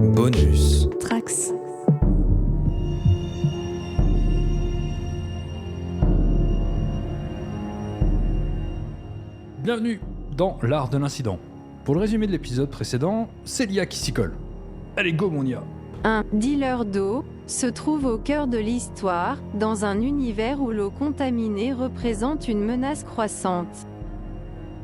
Bonus. Trax. Bienvenue dans l'art de l'incident. Pour le résumé de l'épisode précédent, c'est l'IA qui s'y colle. Allez, go mon IA. Un dealer d'eau se trouve au cœur de l'histoire, dans un univers où l'eau contaminée représente une menace croissante.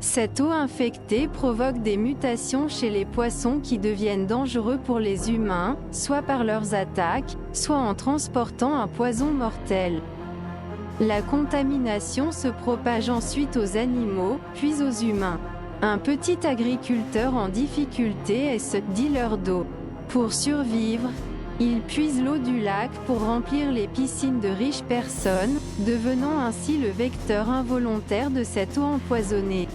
Cette eau infectée provoque des mutations chez les poissons qui deviennent dangereux pour les humains, soit par leurs attaques, soit en transportant un poison mortel. La contamination se propage ensuite aux animaux, puis aux humains. Un petit agriculteur en difficulté est ce dealer d'eau. Pour survivre, il puise l'eau du lac pour remplir les piscines de riches personnes, devenant ainsi le vecteur involontaire de cette eau empoisonnée.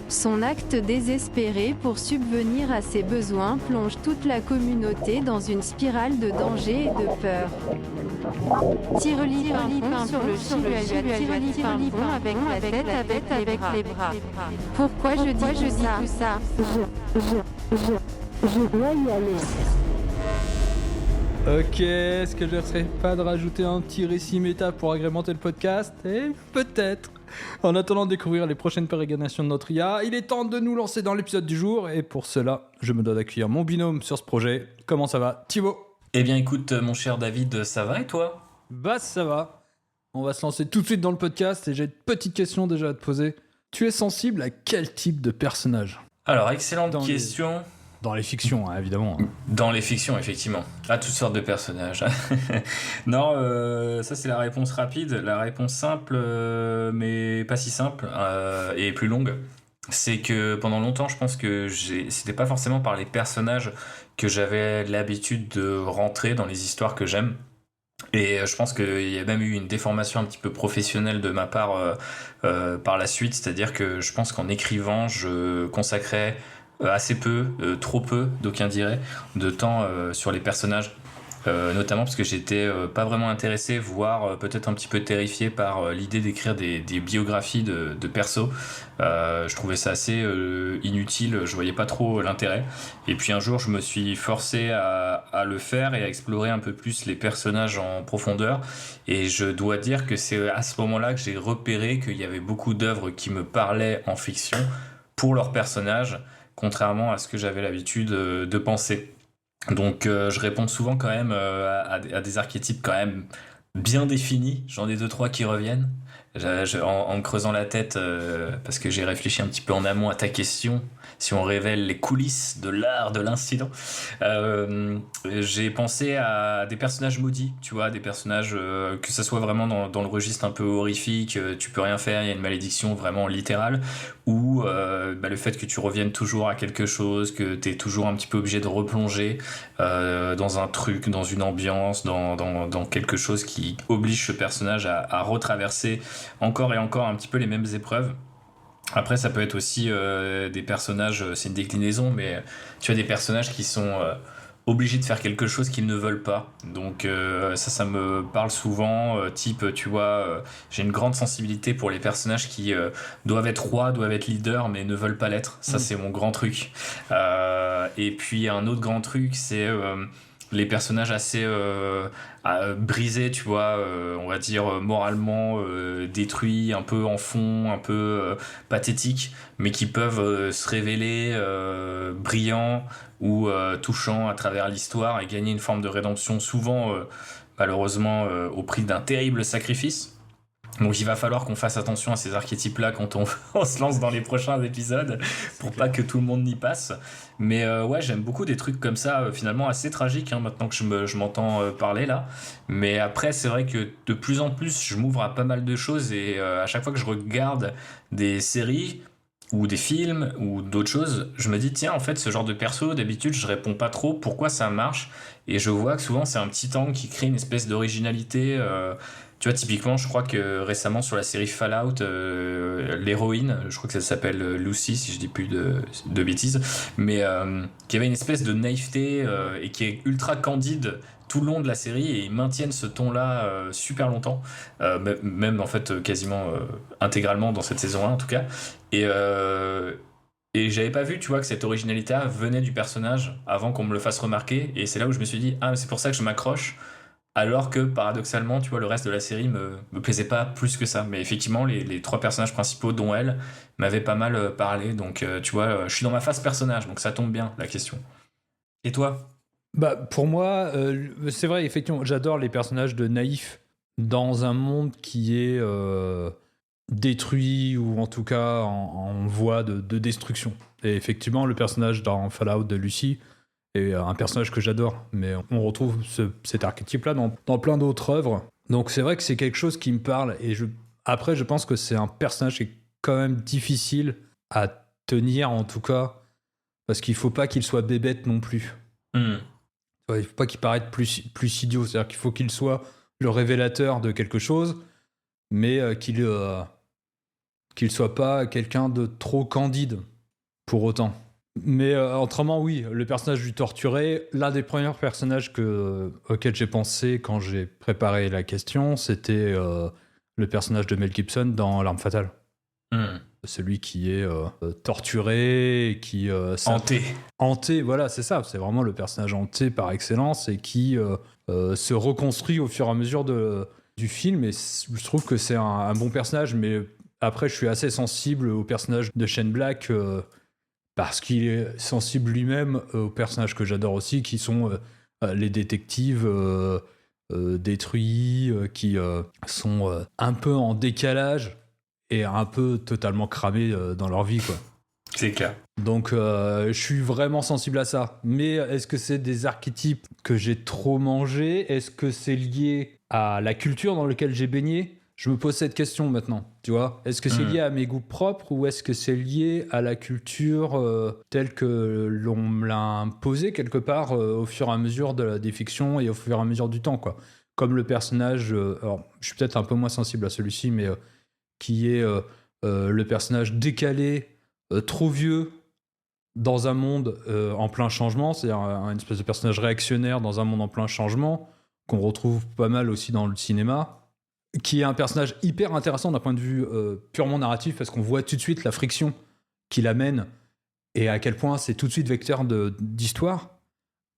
Son acte désespéré pour subvenir à ses besoins plonge toute la communauté dans une spirale de danger et de peur. Tireli pimpon sur le Tireli pimpon avec la tête avec les bras. Pourquoi je dis tout ça? Je dois y aller. Ok, est-ce que je ne serais pas de rajouter un petit récit méta pour agrémenter le podcast? Peut-être. En attendant de découvrir les prochaines pérégrinations de notre IA, il est temps de nous lancer dans l'épisode du jour, et pour cela, je me dois d'accueillir mon binôme sur ce projet. Comment ça va, Thibaut? Eh bien écoute mon cher David, ça va et toi? Bah ça va. On va se lancer tout de suite dans le podcast, et j'ai une petite question déjà à te poser. Tu es sensible à quel type de personnage? Alors, excellente question. Dans les fictions, hein, évidemment. Dans les fictions, effectivement. À toutes sortes de personnages. Non, ça c'est la réponse rapide. La réponse simple, mais pas si simple, et plus longue, c'est que pendant longtemps, je pense que c'était pas forcément par les personnages que j'avais l'habitude de rentrer dans les histoires que j'aime. Et je pense qu'il y a même eu une déformation un petit peu professionnelle de ma part par la suite. C'est-à-dire que je pense qu'en écrivant, je consacrais assez peu, trop peu, d'aucuns diraient, de temps sur les personnages, notamment parce que j'étais pas vraiment intéressé, voire peut-être un petit peu terrifié par l'idée d'écrire des biographies de persos. Je trouvais ça assez inutile, je voyais pas trop l'intérêt. Et puis un jour, je me suis forcé à le faire et à explorer un peu plus les personnages en profondeur. Et je dois dire que c'est à ce moment-là que j'ai repéré qu'il y avait beaucoup d'œuvres qui me parlaient en fiction pour leurs personnages, contrairement à ce que j'avais l'habitude de penser. Donc je réponds souvent quand même à des archétypes quand même bien définis. J'en ai 2-3 qui reviennent en me creusant la tête, parce que j'ai réfléchi un petit peu en amont à ta question, si on révèle les coulisses de l'art de l'incident. J'ai pensé à des personnages maudits, tu vois, des personnages que ça soit vraiment dans le registre un peu horrifique, tu peux rien faire, il y a une malédiction vraiment littérale, ou le fait que tu reviennes toujours à quelque chose, que t'es toujours un petit peu obligé de replonger dans un truc, dans une ambiance, dans quelque chose qui oblige ce personnage à retraverser encore et encore un petit peu les mêmes épreuves. Après, ça peut être aussi des personnages, c'est une déclinaison, mais tu as des personnages qui sont obligés de faire quelque chose qu'ils ne veulent pas. Donc ça me parle souvent, type, tu vois, j'ai une grande sensibilité pour les personnages qui doivent être rois, doivent être leaders, mais ne veulent pas l'être. Ça, c'est mon grand truc. Et puis un autre grand truc, c'est les personnages assez brisés, tu vois, on va dire moralement détruits, un peu en fond, un peu pathétiques, mais qui peuvent se révéler brillants ou touchants à travers l'histoire et gagner une forme de rédemption, souvent malheureusement au prix d'un terrible sacrifice. Donc il va falloir qu'on fasse attention à ces archétypes-là quand on se lance dans les prochains épisodes, pour pas que tout le monde n'y passe. Mais ouais, j'aime beaucoup des trucs comme ça, finalement assez tragiques, hein, maintenant que je m'entends parler là. Mais après, c'est vrai que de plus en plus, je m'ouvre à pas mal de choses, et à chaque fois que je regarde des séries ou des films ou d'autres choses, je me dis tiens, en fait ce genre de perso, d'habitude je réponds pas trop pourquoi ça marche, et je vois que souvent c'est un petit angle qui crée une espèce d'originalité. Tu vois, typiquement, je crois que récemment sur la série Fallout, l'héroïne, je crois que ça s'appelle Lucy, si je dis plus de bêtises, mais qui avait une espèce de naïveté et qui est ultra candide tout le long de la série, et ils maintiennent ce ton-là super longtemps, même en fait quasiment intégralement dans cette saison 1 en tout cas. Et Et j'avais pas vu, tu vois, que cette originalité venait du personnage avant qu'on me le fasse remarquer. Et c'est là où je me suis dit, ah, c'est pour ça que je m'accroche. Alors que paradoxalement, tu vois, le reste de la série me plaisait pas plus que ça. Mais effectivement, les trois personnages principaux, dont elle, m'avaient pas mal parlé. Donc, tu vois, je suis dans ma phase personnage, donc ça tombe bien, la question. Et toi? Bah, pour moi, c'est vrai, effectivement, j'adore les personnages de naïfs dans un monde qui est détruit ou en tout cas en voie de destruction. Et effectivement, le personnage dans Fallout de Lucy est un personnage que j'adore, mais on retrouve cet archétype-là dans plein d'autres œuvres. Donc c'est vrai que c'est quelque chose qui me parle, et après, je pense que c'est un personnage qui est quand même difficile à tenir, en tout cas, parce qu'il faut pas qu'il soit bébête non plus. Ouais, il faut pas qu'il paraisse plus idiot, c'est-à-dire qu'il faut qu'il soit le révélateur de quelque chose, mais qu'il soit pas quelqu'un de trop candide pour autant. Mais autrement, oui, le personnage du torturé, l'un des premiers personnages auxquels j'ai pensé quand j'ai préparé la question, c'était le personnage de Mel Gibson dans L'Arme Fatale. Celui qui est torturé, qui... Hanté, voilà, c'est ça. C'est vraiment le personnage hanté par excellence et qui se reconstruit au fur et à mesure du film. Et je trouve que c'est un bon personnage, mais après, je suis assez sensible au personnage de Shane Black parce qu'il est sensible lui-même aux personnages que j'adore aussi, qui sont les détectives détruits, qui sont un peu en décalage et un peu totalement cramés dans leur vie, quoi. C'est clair. Donc je suis vraiment sensible à ça. Mais est-ce que c'est des archétypes que j'ai trop mangés? Est-ce que c'est lié à la culture dans laquelle j'ai baigné? Je me pose cette question maintenant, tu vois. Est-ce que c'est lié à mes goûts propres ou est-ce que c'est lié à la culture telle que l'on me l'a imposée quelque part au fur et à mesure des fictions et au fur et à mesure du temps, quoi. Comme le personnage, alors je suis peut-être un peu moins sensible à celui-ci, mais qui est le personnage décalé, trop vieux, dans un monde en plein changement, c'est-à-dire une espèce de personnage réactionnaire dans un monde en plein changement, qu'on retrouve pas mal aussi dans le cinéma, qui est un personnage hyper intéressant d'un point de vue purement narratif, parce qu'on voit tout de suite la friction qu'il amène, et à quel point c'est tout de suite vecteur d'histoire.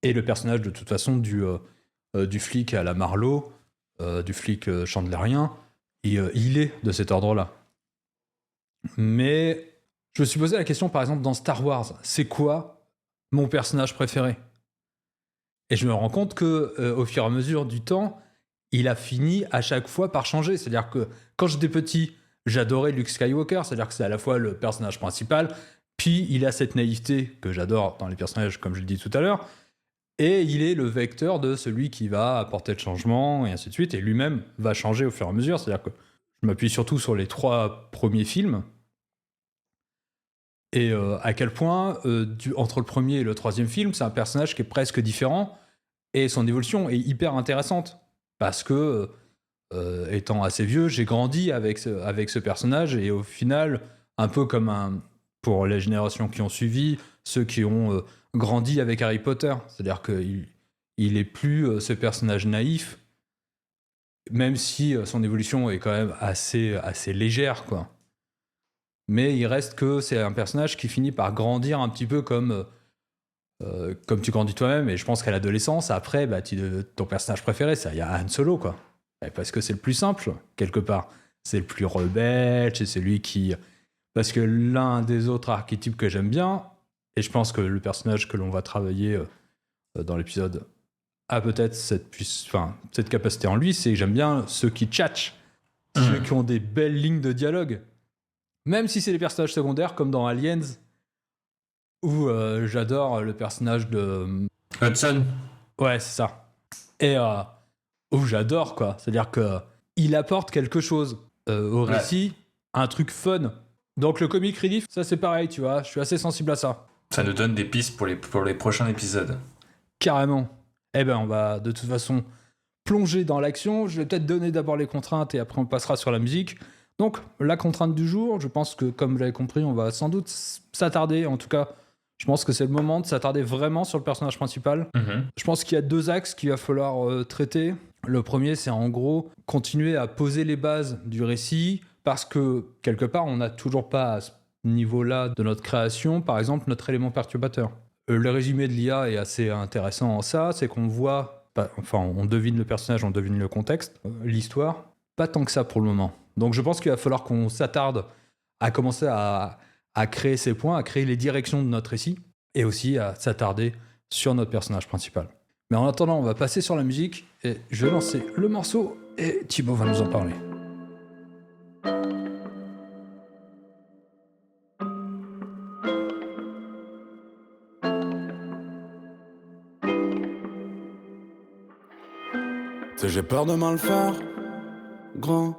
Et le personnage, de toute façon, du flic à la Marlowe, du flic chandlerien, il est de cet ordre-là. Mais je me suis posé la question, par exemple, dans Star Wars, c'est quoi mon personnage préféré? Et je me rends compte que, au fur et à mesure du temps, il a fini à chaque fois par changer. C'est-à-dire que quand j'étais petit, j'adorais Luke Skywalker, c'est-à-dire que c'est à la fois le personnage principal, puis il a cette naïveté que j'adore dans les personnages, comme je le dis tout à l'heure, et il est le vecteur de celui qui va apporter le changement, et ainsi de suite, et lui-même va changer au fur et à mesure. C'est-à-dire que je m'appuie surtout sur les 3 premiers films, et à quel point, entre le premier et le 3e film, c'est un personnage qui est presque différent, et son évolution est hyper intéressante. Parce que, étant assez vieux, j'ai grandi avec ce personnage, et au final, un peu comme pour les générations qui ont suivi, ceux qui ont grandi avec Harry Potter. C'est-à-dire qu'il est plus ce personnage naïf, même si son évolution est quand même assez légère, quoi. Mais il reste que c'est un personnage qui finit par grandir un petit peu comme tu grandis toi-même. Et je pense qu'à l'adolescence, après, ton personnage préféré, il y a Han Solo, quoi. Parce que c'est le plus simple, quelque part. C'est le plus rebelle, c'est celui qui... Parce que l'un des autres archétypes que j'aime bien, et je pense que le personnage que l'on va travailler dans l'épisode a peut-être cette capacité en lui, c'est que j'aime bien ceux qui tchatchent, ceux qui ont des belles lignes de dialogue. Même si c'est des personnages secondaires, comme dans Aliens, où j'adore le personnage de... Hudson. Ouais, c'est ça. Et où j'adore, quoi. C'est-à-dire qu'il apporte quelque chose au récit, un truc fun. Donc le comic relief, ça c'est pareil, tu vois. Je suis assez sensible à ça. Ça nous donne des pistes pour les prochains épisodes. Carrément. Eh ben, on va de toute façon plonger dans l'action. Je vais peut-être donner d'abord les contraintes et après on passera sur la musique. Donc, la contrainte du jour, je pense que, comme vous l'avez compris, on va sans doute s'attarder, en tout cas, je pense que c'est le moment de s'attarder vraiment sur le personnage principal. Je pense qu'il y a 2 axes qu'il va falloir traiter. Le premier, c'est en gros continuer à poser les bases du récit, parce que, quelque part, on n'a toujours pas niveau-là de notre création, par exemple, notre élément perturbateur. Le résumé de l'IA est assez intéressant en ça, c'est qu'on voit, on devine le personnage, on devine le contexte, l'histoire, pas tant que ça pour le moment. Donc je pense qu'il va falloir qu'on s'attarde à commencer à créer ces points, à créer les directions de notre récit, et aussi à s'attarder sur notre personnage principal. Mais en attendant, on va passer sur la musique, et je vais lancer le morceau, et Thibaut va nous en parler. Tu sais, j'ai peur de mal faire, grand.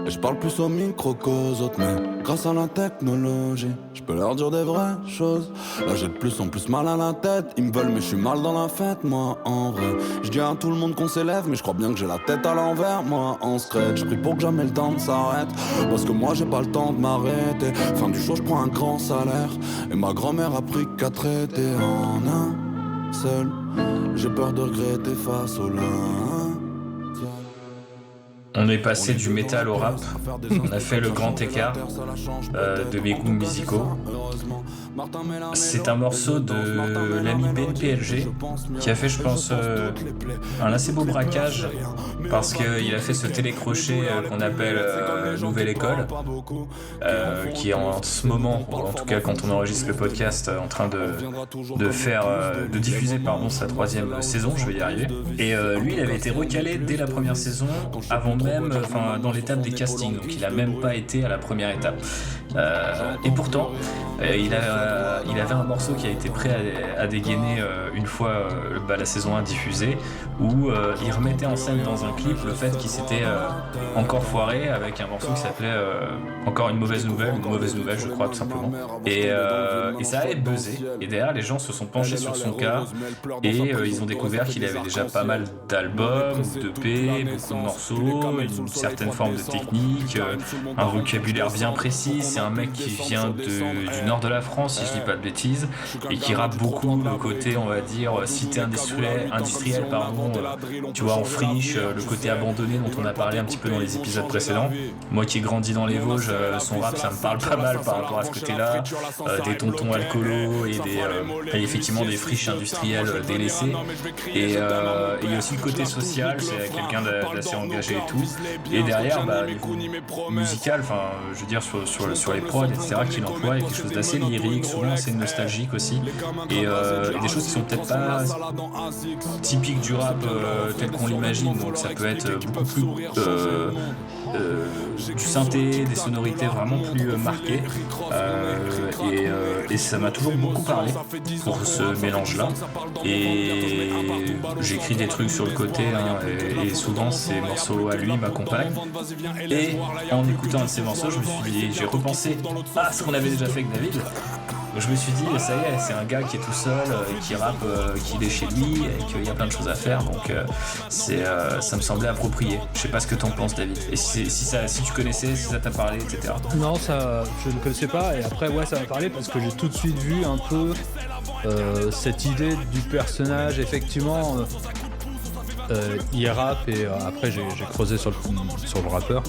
Et je parle plus au micro qu'aux autres, mais grâce à la technologie, je peux leur dire des vraies choses. Là j'ai de plus en plus mal à la tête, ils me veulent mais je suis mal dans la fête, moi en vrai. Je dis à tout le monde qu'on s'élève, mais je crois bien que j'ai la tête à l'envers, moi en secret. Je prie pour que jamais le temps ne s'arrête, parce que moi j'ai pas le temps de m'arrêter. Fin du jour je prends un grand salaire, et ma grand-mère a pris qu'à traiter en un seul. J'ai peur de regretter face au lin. On est passé du métal au rap, on a fait le grand écart de mes goûts musicaux. C'est un morceau de l'ami Ben PLG qui a fait, je pense, un assez beau braquage parce qu'il a fait ce télécrochet qu'on appelle Nouvelle École, qui est en ce moment, ou en tout cas quand on enregistre le podcast, en train de diffuser sa 3e saison, je vais y arriver. Et lui, il avait été recalé dès la première saison, avant même, dans l'étape des castings, donc il a même pas été à la première étape. Et pourtant, il avait un morceau qui a été prêt à dégainer une fois la saison 1 diffusée, où il remettait en scène dans un clip le fait qu'il s'était encore foiré avec un morceau qui s'appelait Encore une mauvaise nouvelle je crois tout simplement. Et ça avait buzzé, et derrière les gens se sont penchés sur son cas, et ils ont découvert qu'il avait déjà pas mal d'albums, d'EP, beaucoup de morceaux, une certaine forme de technique, un vocabulaire bien précis. C'est un mec qui vient du nord de la France, si je dis pas de bêtises, et qui rappe beaucoup le côté, on va dire, cité industrielle, tu vois, en friche, le côté abandonné dont on a parlé un petit peu dans les épisodes précédents. Moi qui ai grandi dans les Vosges, son rap ça me parle pas mal par rapport à ce côté-là, des tontons alcoolos et effectivement des friches industrielles délaissées. Et il y a aussi le côté social, c'est quelqu'un d'assez engagé et tout. Et derrière, musical, je veux dire sur les prods, etc., qu'il emploie, il y a quelque chose d'assez lyrique, souvent assez nostalgique aussi, et des choses qui sont peut-être pas typiques du rap tel qu'on l'imagine, donc ça peut être beaucoup plus du synthé, des sonorités vraiment plus marquées, et ça m'a toujours beaucoup parlé pour ce mélange-là, et j'écris des trucs sur le côté, et souvent ces morceaux à lui m'accompagnent, et en écoutant un de ces morceaux, j'ai repensé à ce qu'on avait déjà fait avec David. Donc je me suis dit, ça y est, c'est un gars qui est tout seul, qui rappe, qu'il est chez lui, et qu'il y a plein de choses à faire, donc ça me semblait approprié. Je sais pas ce que t'en penses, David, et si tu connaissais, si ça t'a parlé, etc. Non, ça, je ne connaissais pas, et après, ouais, ça m'a parlé parce que j'ai tout de suite vu un peu cette idée du personnage, effectivement. Il rappe, et après j'ai creusé sur le rappeur,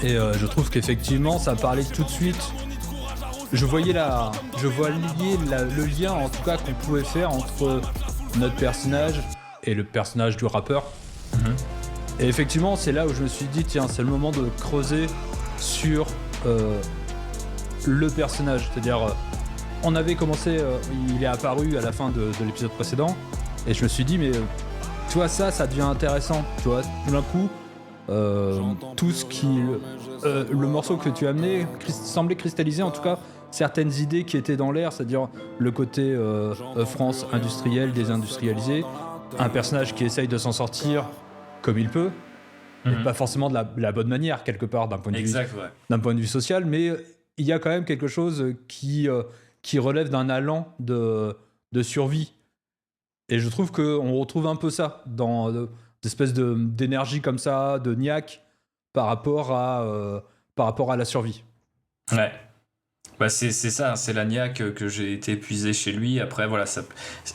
et je trouve qu'effectivement ça parlait tout de suite. Je vois lier le lien en tout cas qu'on pouvait faire entre notre personnage et le personnage du rappeur. Et effectivement c'est là où je me suis dit tiens, c'est le moment de creuser sur le personnage, c'est-à-dire on avait commencé, il est apparu à la fin de l'épisode précédent, et je me suis dit mais tu vois, ça devient intéressant, tu vois, tout d'un coup, tout ce qui... le morceau que tu as amené semblait cristalliser, en tout cas, certaines idées qui étaient dans l'air, c'est-à-dire le côté France industrielle, désindustrialisée, un personnage qui essaye de s'en sortir comme il peut, et pas forcément de la bonne manière, quelque part, d'un point de vue social, mais il y a quand même quelque chose qui relève d'un allant de survie. Et je trouve qu'on retrouve un peu ça dans d'espèces d'énergie comme ça, de niaque par rapport à la survie. Ouais. Bah c'est ça, c'est la niaque que j'ai été épuisé chez lui. Après voilà,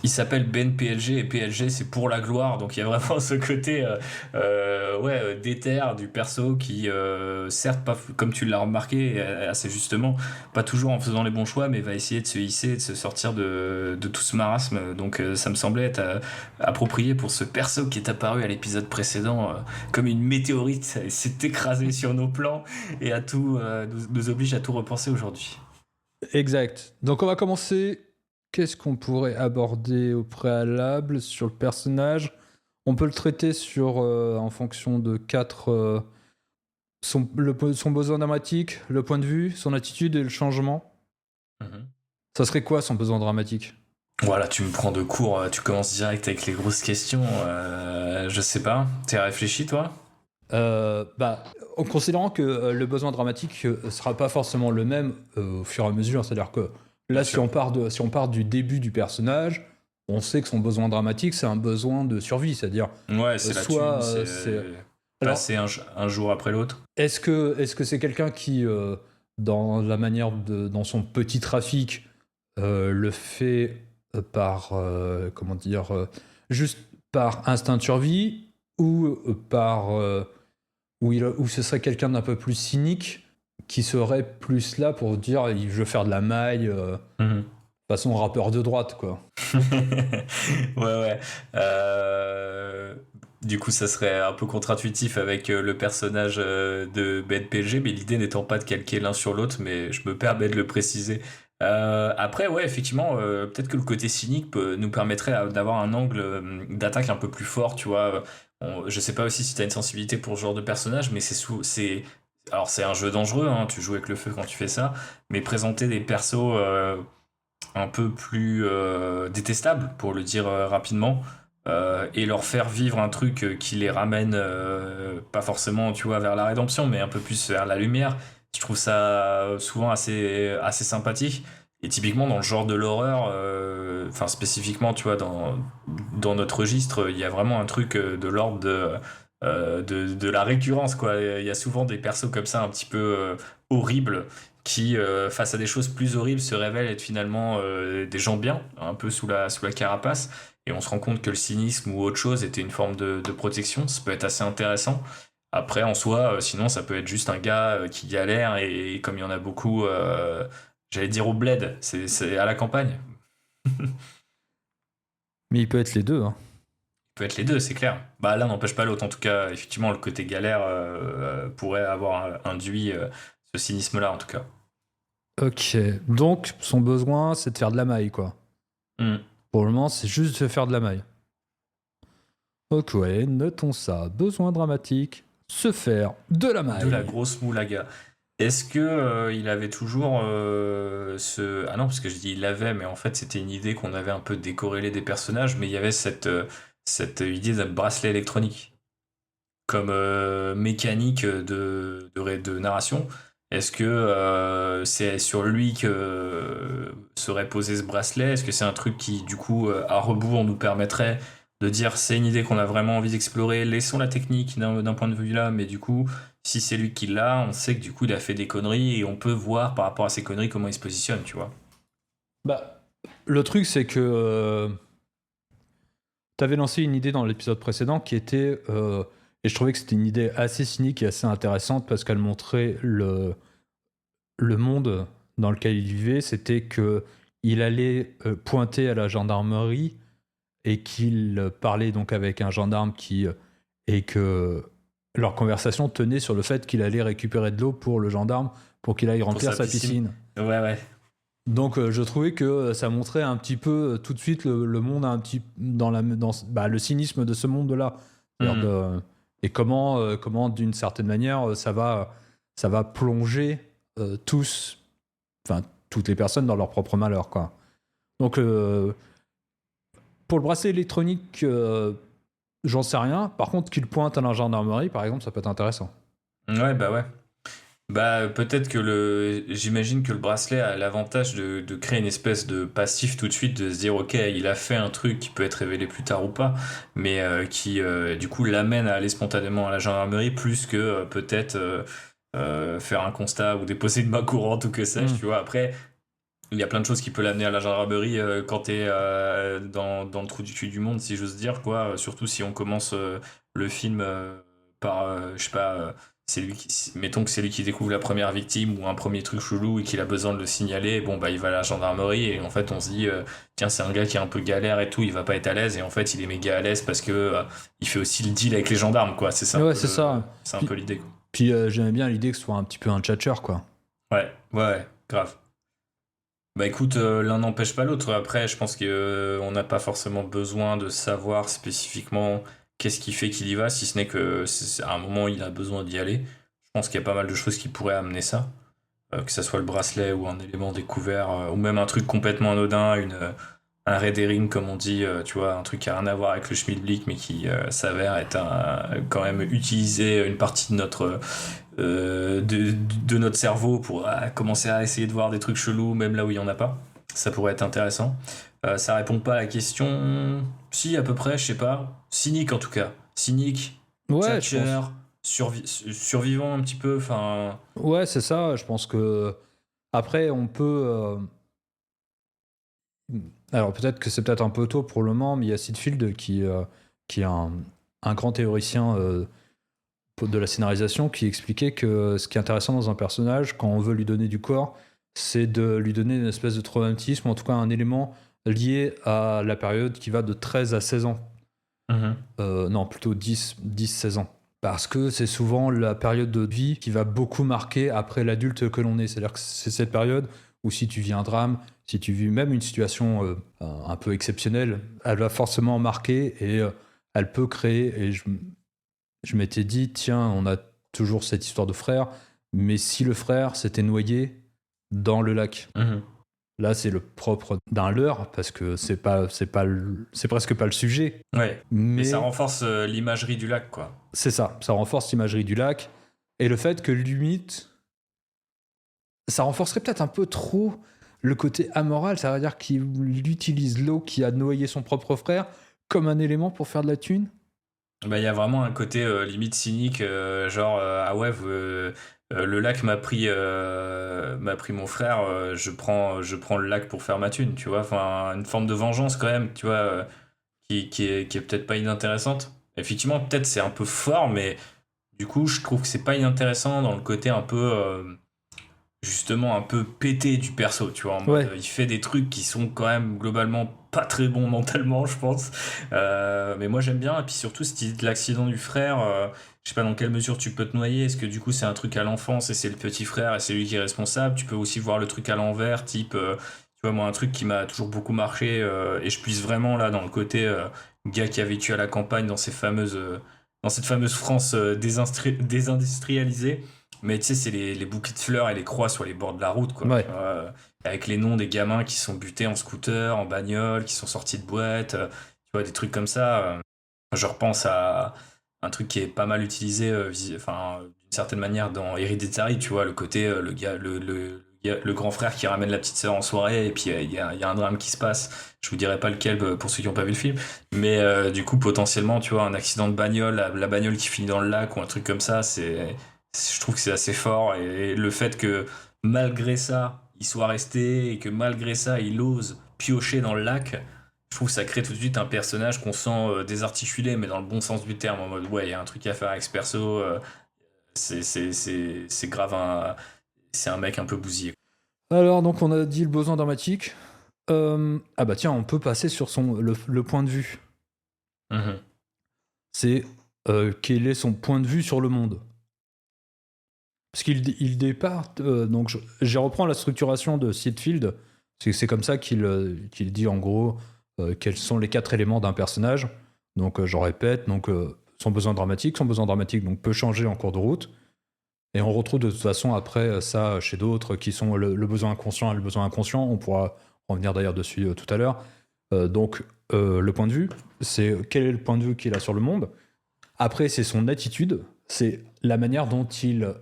il s'appelle Ben PLG et PLG c'est pour la gloire, donc il y a vraiment ce côté déter du perso qui certes pas comme tu l'as remarqué assez justement, pas toujours en faisant les bons choix, mais va essayer de se hisser, de se sortir de tout ce marasme. Donc ça me semblait être approprié pour ce perso qui est apparu à l'épisode précédent comme une météorite, et s'est écrasé sur nos plans et à tout nous oblige à tout repenser aujourd'hui. Exact. Donc on va commencer. Qu'est-ce qu'on pourrait aborder au préalable sur le personnage? On peut le traiter en fonction de 4... son besoin dramatique, le point de vue, son attitude et le changement. Ça serait quoi son besoin dramatique? Voilà, tu me prends de court, tu commences direct avec les grosses questions. Je sais pas, t'es réfléchi toi? En considérant que le besoin dramatique sera pas forcément le même au fur et à mesure, c'est-à-dire que là, si on part du début du personnage, on sait que son besoin dramatique, c'est un besoin de survie, c'est-à-dire Ouais, c'est la soit thune, c'est... passer un jour après l'autre. Est-ce que c'est quelqu'un qui, dans la manière dans son petit trafic, le fait par, comment dire, juste par instinct de survie ou ou ce serait quelqu'un d'un peu plus cynique qui serait plus là pour dire je veux faire de la maille, façon rappeur de droite, quoi. Ouais. Du coup, ça serait un peu contre-intuitif avec le personnage de BNPLG, mais l'idée n'étant pas de calquer l'un sur l'autre, mais je me permets de le préciser. Après, ouais, effectivement, peut-être que le côté cynique nous permettrait d'avoir un angle d'attaque un peu plus fort, tu vois. Je sais pas aussi si tu as une sensibilité pour ce genre de personnage, mais alors c'est un jeu dangereux, hein, tu joues avec le feu quand tu fais ça, mais présenter des persos un peu plus détestables, pour le dire rapidement, et leur faire vivre un truc qui les ramène, pas forcément, tu vois, vers la rédemption, mais un peu plus vers la lumière. Je trouve ça souvent assez sympathique. Et typiquement dans le genre de l'horreur, enfin spécifiquement, tu vois, dans notre registre, il y a vraiment un truc de l'ordre de la récurrence, quoi. Il y a souvent des persos comme ça un petit peu horribles qui, face à des choses plus horribles, se révèlent être finalement des gens bien, un peu sous la carapace. Et on se rend compte que le cynisme ou autre chose était une forme de protection. Ça peut être assez intéressant. Après, en soi, sinon, ça peut être juste un gars qui galère et comme il y en a beaucoup, j'allais dire au bled, c'est à la campagne. Mais il peut être les deux, hein. Il peut être les deux, c'est clair. Bah, l'un n'empêche pas l'autre. En tout cas, effectivement, le côté galère pourrait avoir induit ce cynisme-là, en tout cas. Ok, donc son besoin, c'est de faire de la maille, quoi. Pour le moment, c'est juste de faire de la maille. Ok, notons ça. Besoin dramatique, se faire de la maille. De la grosse moulaga. Est-ce que il avait toujours Ah non, parce que je dis il avait, mais en fait c'était une idée qu'on avait un peu décorrélée des personnages, mais il y avait cette idée d'un bracelet électronique comme mécanique de narration. Est-ce que c'est sur lui que serait posé ce bracelet? Est-ce que c'est un truc qui, du coup, à rebours, nous permettrait de dire c'est une idée qu'on a vraiment envie d'explorer, laissons la technique d'un point de vue là, mais du coup, si c'est lui qui l'a, on sait que du coup, il a fait des conneries et on peut voir par rapport à ces conneries comment il se positionne, tu vois. Bah, le truc, c'est que t'avais lancé une idée dans l'épisode précédent qui était... et je trouvais que c'était une idée assez cynique et assez intéressante parce qu'elle montrait le monde dans lequel il vivait. C'était qu'il allait pointer à la gendarmerie et qu'il parlait donc avec un gendarme et que leur conversation tenait sur le fait qu'il allait récupérer de l'eau pour le gendarme pour qu'il aille remplir sa piscine. Ouais. Donc je trouvais que ça montrait un petit peu tout de suite le monde un petit dans le cynisme de ce monde-là. Et comment d'une certaine manière ça va plonger toutes les personnes dans leur propre malheur, quoi. Donc pour le bracelet électronique, j'en sais rien. Par contre, qu'il pointe à la gendarmerie, par exemple, ça peut être intéressant. Ouais. Bah peut-être que j'imagine que le bracelet a l'avantage de créer une espèce de passif tout de suite, de se dire ok, il a fait un truc qui peut être révélé plus tard ou pas, mais qui du coup l'amène à aller spontanément à la gendarmerie plus que peut-être faire un constat ou déposer une main courante ou que sais-je, tu vois. Après, il y a plein de choses qui peuvent l'amener à la gendarmerie quand t'es dans le trou du cul du monde, si j'ose dire, quoi. Surtout si on commence le film par, je sais pas, mettons que c'est lui qui découvre la première victime ou un premier truc chelou et qu'il a besoin de le signaler, bon, bah, il va à la gendarmerie et en fait, on se dit, tiens, c'est un gars qui est un peu galère et tout, il va pas être à l'aise et en fait, il est méga à l'aise parce que il fait aussi le deal avec les gendarmes, quoi. C'est ça. Ouais, c'est ça. C'est un peu l'idée, quoi. Puis j'aimais bien l'idée que ce soit un petit peu un tchatcheur, quoi. Ouais, grave. Bah écoute, l'un n'empêche pas l'autre. Après, je pense que on n'a pas forcément besoin de savoir spécifiquement qu'est-ce qui fait qu'il y va, si ce n'est que à un moment il a besoin d'y aller. Je pense qu'il y a pas mal de choses qui pourraient amener ça, que ça soit le bracelet ou un élément découvert, ou même un truc complètement anodin, un red herring comme on dit, tu vois, un truc qui a rien à voir avec le schmilblick, mais qui s'avère être quand même utiliser une partie de de notre cerveau pour commencer à essayer de voir des trucs chelous, même là où il n'y en a pas. Ça pourrait être intéressant. Ça répond pas à la question. Si, à peu près, je sais pas. Cynique en tout cas. Cynique, Ouais, je tchatcher, pense. survivant un petit peu. Enfin, Ouais, c'est ça. Je pense que après, on peut. Alors peut-être que c'est peut-être un peu tôt pour le moment, mais il y a Sitfield qui est un grand théoricien de la scénarisation qui expliquait que ce qui est intéressant dans un personnage, quand on veut lui donner du corps, c'est de lui donner une espèce de traumatisme, ou en tout cas un élément lié à la période qui va de 13 à 16 ans. Non, plutôt 10-16 ans. Parce que c'est souvent la période de vie qui va beaucoup marquer après l'adulte que l'on est. C'est-à-dire que c'est cette période où si tu vis un drame, si tu vis même une situation un peu exceptionnelle, elle va forcément marquer et elle peut créer. Et je m'étais dit, tiens, on a toujours cette histoire de frère, mais si le frère s'était noyé dans le lac, là c'est le propre d'un leurre parce que c'est presque pas le sujet. Ouais. Mais ça renforce l'imagerie du lac, quoi. c'est ça renforce l'imagerie du lac et le fait que limite, ça renforcerait peut-être un peu trop le côté amoral, ça veut dire qu'il utilise l'eau qui a noyé son propre frère comme un élément pour faire de la thune. Bah, il y a vraiment un côté limite cynique, genre ah ouais, le lac m'a pris mon frère, je prends le lac pour faire ma thune, tu vois. Enfin, une forme de vengeance quand même, tu vois, qui est peut-être pas inintéressante. Effectivement, peut-être c'est un peu fort, mais du coup, je trouve que c'est pas inintéressant dans le côté un peu justement un peu pété du perso, tu vois, en mode, Ouais. il fait des trucs qui sont quand même globalement pas très bons mentalement, je pense. Mais moi j'aime bien, et puis surtout cette idée de l'accident du frère, je sais pas dans quelle mesure tu peux te noyer, est-ce que du coup c'est un truc à l'enfance et c'est le petit frère et c'est lui qui est responsable, tu peux aussi voir le truc à l'envers, type, tu vois, moi un truc qui m'a toujours beaucoup marqué, et je puisse vraiment là dans le côté gars qui a vécu à la campagne dans cette fameuse France désindustrialisée. Mais tu sais, c'est les bouquets de fleurs et les croix sur les bords de la route, quoi. Ouais. Tu vois, avec les noms des gamins qui sont butés en scooter, en bagnole, qui sont sortis de boîte, tu vois, des trucs comme ça. Je repense à un truc qui est pas mal utilisé, enfin, d'une certaine manière dans Hereditary, tu vois, le côté, le grand frère qui ramène la petite sœur en soirée, et puis il y a un drame qui se passe. Je vous dirai pas lequel pour ceux qui n'ont pas vu le film, mais du coup, potentiellement, tu vois, un accident de bagnole, la bagnole qui finit dans le lac ou un truc comme ça, je trouve que c'est assez fort, et le fait que malgré ça il soit resté et que malgré ça il ose piocher dans le lac, je trouve que ça crée tout de suite un personnage qu'on sent désarticulé, mais dans le bon sens du terme, en mode ouais, il y a un truc à faire avec ce perso, c'est grave, c'est un mec un peu bousillé. Alors, donc, on a dit le besoin dramatique. Ah bah tiens, on peut passer sur le point de vue. C'est quel est son point de vue sur le monde. Parce qu'il départ... donc, je reprends la structuration de Sitfield. C'est comme ça qu'il dit, en gros, quels sont les 4 éléments d'un personnage. Donc, je répète, donc, son besoin dramatique. Son besoin dramatique donc, peut changer en cours de route. Et on retrouve de toute façon après ça chez d'autres qui sont le besoin inconscient et le besoin inconscient. On pourra revenir d'ailleurs dessus tout à l'heure. Donc, le point de vue, c'est quel est le point de vue qu'il a sur le monde. Après, c'est son attitude, c'est la manière dont il,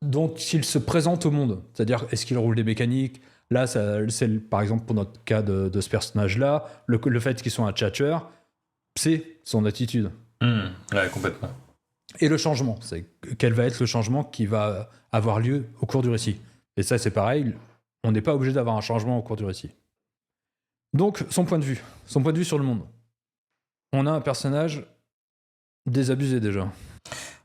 dont il se présente au monde. C'est-à-dire, est-ce qu'il roule des mécaniques ? Là, c'est par exemple pour notre cas de ce personnage-là, le fait qu'il soit un tchatcheur, c'est son attitude. Ouais, complètement. et le changement. C'est quel va être le changement qui va avoir lieu au cours du récit. Et ça, c'est pareil, on n'est pas obligé d'avoir un changement au cours du récit. Donc, son point de vue sur le monde. On a un personnage désabusé déjà.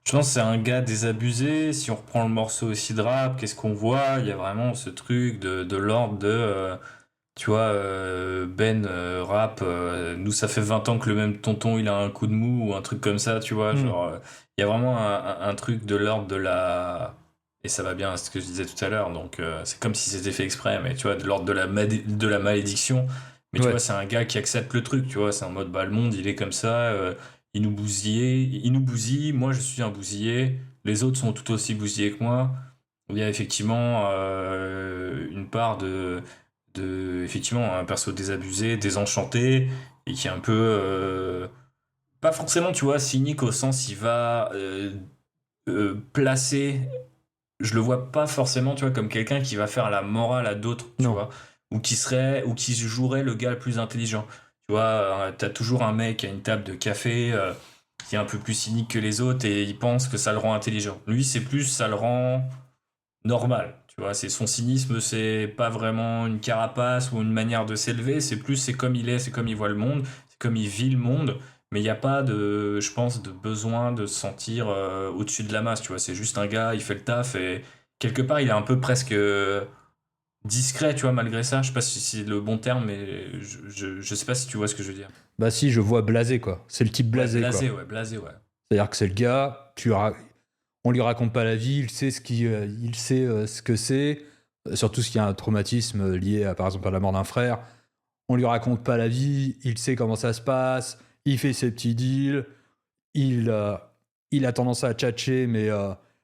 Je pense que c'est un gars désabusé. Si on reprend le morceau aussi de rap, qu'est-ce qu'on voit? Il y a vraiment ce truc de l'ordre de... tu vois, rap, nous ça fait 20 ans que le même tonton il a un coup de mou ou un truc comme ça, tu vois. Genre, il y a vraiment un truc de l'ordre de la... Et ça va bien à ce que je disais tout à l'heure, donc c'est comme si c'était fait exprès, mais tu vois, de l'ordre de de la malédiction. Mais tu Ouais. vois, c'est un gars qui accepte le truc, tu vois, c'est en mode, bah le monde il est comme ça, il nous bousille, moi je suis un bousillé, les autres sont tout aussi bousillés que moi. Il y a effectivement une part effectivement, un perso désabusé, désenchanté, et qui est un peu, pas forcément, tu vois, cynique au sens il va placer, je le vois pas forcément, tu vois, comme quelqu'un qui va faire la morale à d'autres, tu Non. vois, ou qui jouerait le gars le plus intelligent. Tu vois, t'as toujours un mec à une table de café qui est un peu plus cynique que les autres et il pense que ça le rend intelligent. Lui, c'est plus, ça le rend normal. Tu vois, c'est son cynisme, c'est pas vraiment une carapace ou une manière de s'élever, c'est plus, c'est comme il est, c'est comme il voit le monde, c'est comme il vit le monde. Mais il n'y a pas de, je pense, de besoin de se sentir au-dessus de la masse, tu vois. C'est juste un gars, il fait le taf et quelque part, il est un peu presque discret, tu vois, malgré ça. Je sais pas si c'est le bon terme, mais je sais pas si tu vois ce que je veux dire. Bah si, je vois blasé, quoi. C'est le type blasé, quoi. Blasé, ouais. C'est-à-dire que c'est le gars, on lui raconte pas la vie, il sait ce que c'est, surtout s'il y a un traumatisme lié à, par exemple, à la mort d'un frère. On lui raconte pas la vie, il sait comment ça se passe, il fait ses petits deals, il a tendance à tchatcher, mais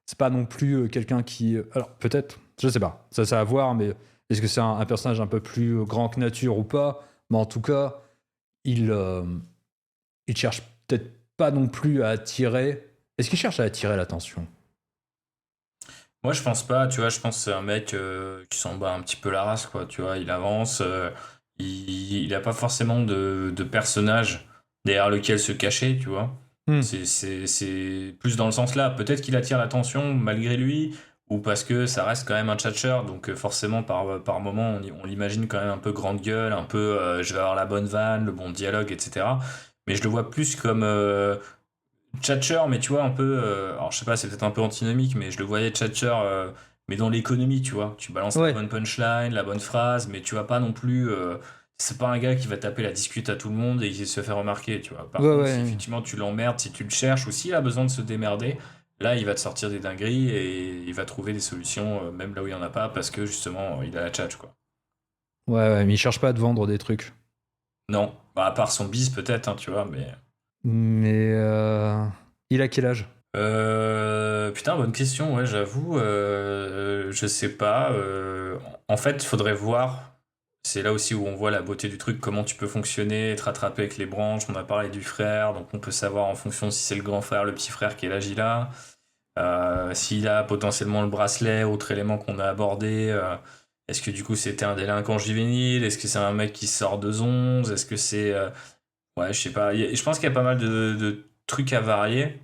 c'est pas non plus quelqu'un qui... alors peut-être, je sais pas, ça c'est à voir, mais est-ce que c'est un personnage un peu plus grand que nature ou pas? Mais en tout cas, il cherche peut-être pas non plus à attirer... Est-ce qu'il cherche à attirer l'attention? Moi, je pense pas, tu vois, je pense que c'est un mec qui s'en bat un petit peu la race, quoi, tu vois, il avance, il a pas forcément de personnage derrière lequel se cacher, tu vois. Hmm. C'est plus dans le sens là, peut-être qu'il attire l'attention malgré lui, ou parce que ça reste quand même un tchatcheur, donc forcément par moment on l'imagine quand même un peu grande gueule, un peu je vais avoir la bonne vanne, le bon dialogue, etc. Mais je le vois plus comme tchatcher, mais tu vois, un peu. Alors, je sais pas, c'est peut-être un peu antinomique, mais je le voyais tchatcher, mais dans l'économie, tu vois. Tu balances la Ouais. bonne punchline, la bonne phrase, mais tu vas pas non plus. C'est pas un gars qui va taper la discute à tout le monde et qui se fait remarquer, tu vois. Par Ouais, contre, ouais. si effectivement tu l'emmerdes, si tu le cherches, ou s'il a besoin de se démerder, là, il va te sortir des dingueries et il va trouver des solutions, même là où il y en a pas, parce que justement, il a la tchatch, quoi. Ouais, mais il cherche pas à te vendre des trucs. Non, bah, à part son bise, peut-être, hein, tu vois, mais. Mais il a quel âge? Putain, bonne question, ouais, j'avoue, je sais pas. En fait, il faudrait voir. C'est là aussi où on voit la beauté du truc, comment tu peux fonctionner, être rattrapé avec les branches. On a parlé du frère, donc on peut savoir en fonction si c'est le grand frère, le petit frère, quel âge il a. S'il a potentiellement le bracelet, autre élément qu'on a abordé. Est-ce que du coup c'était un délinquant juvénile? Est-ce que c'est un mec qui sort de 11? Est-ce que c'est. Ouais, je sais pas. Je pense qu'il y a pas mal de trucs à varier.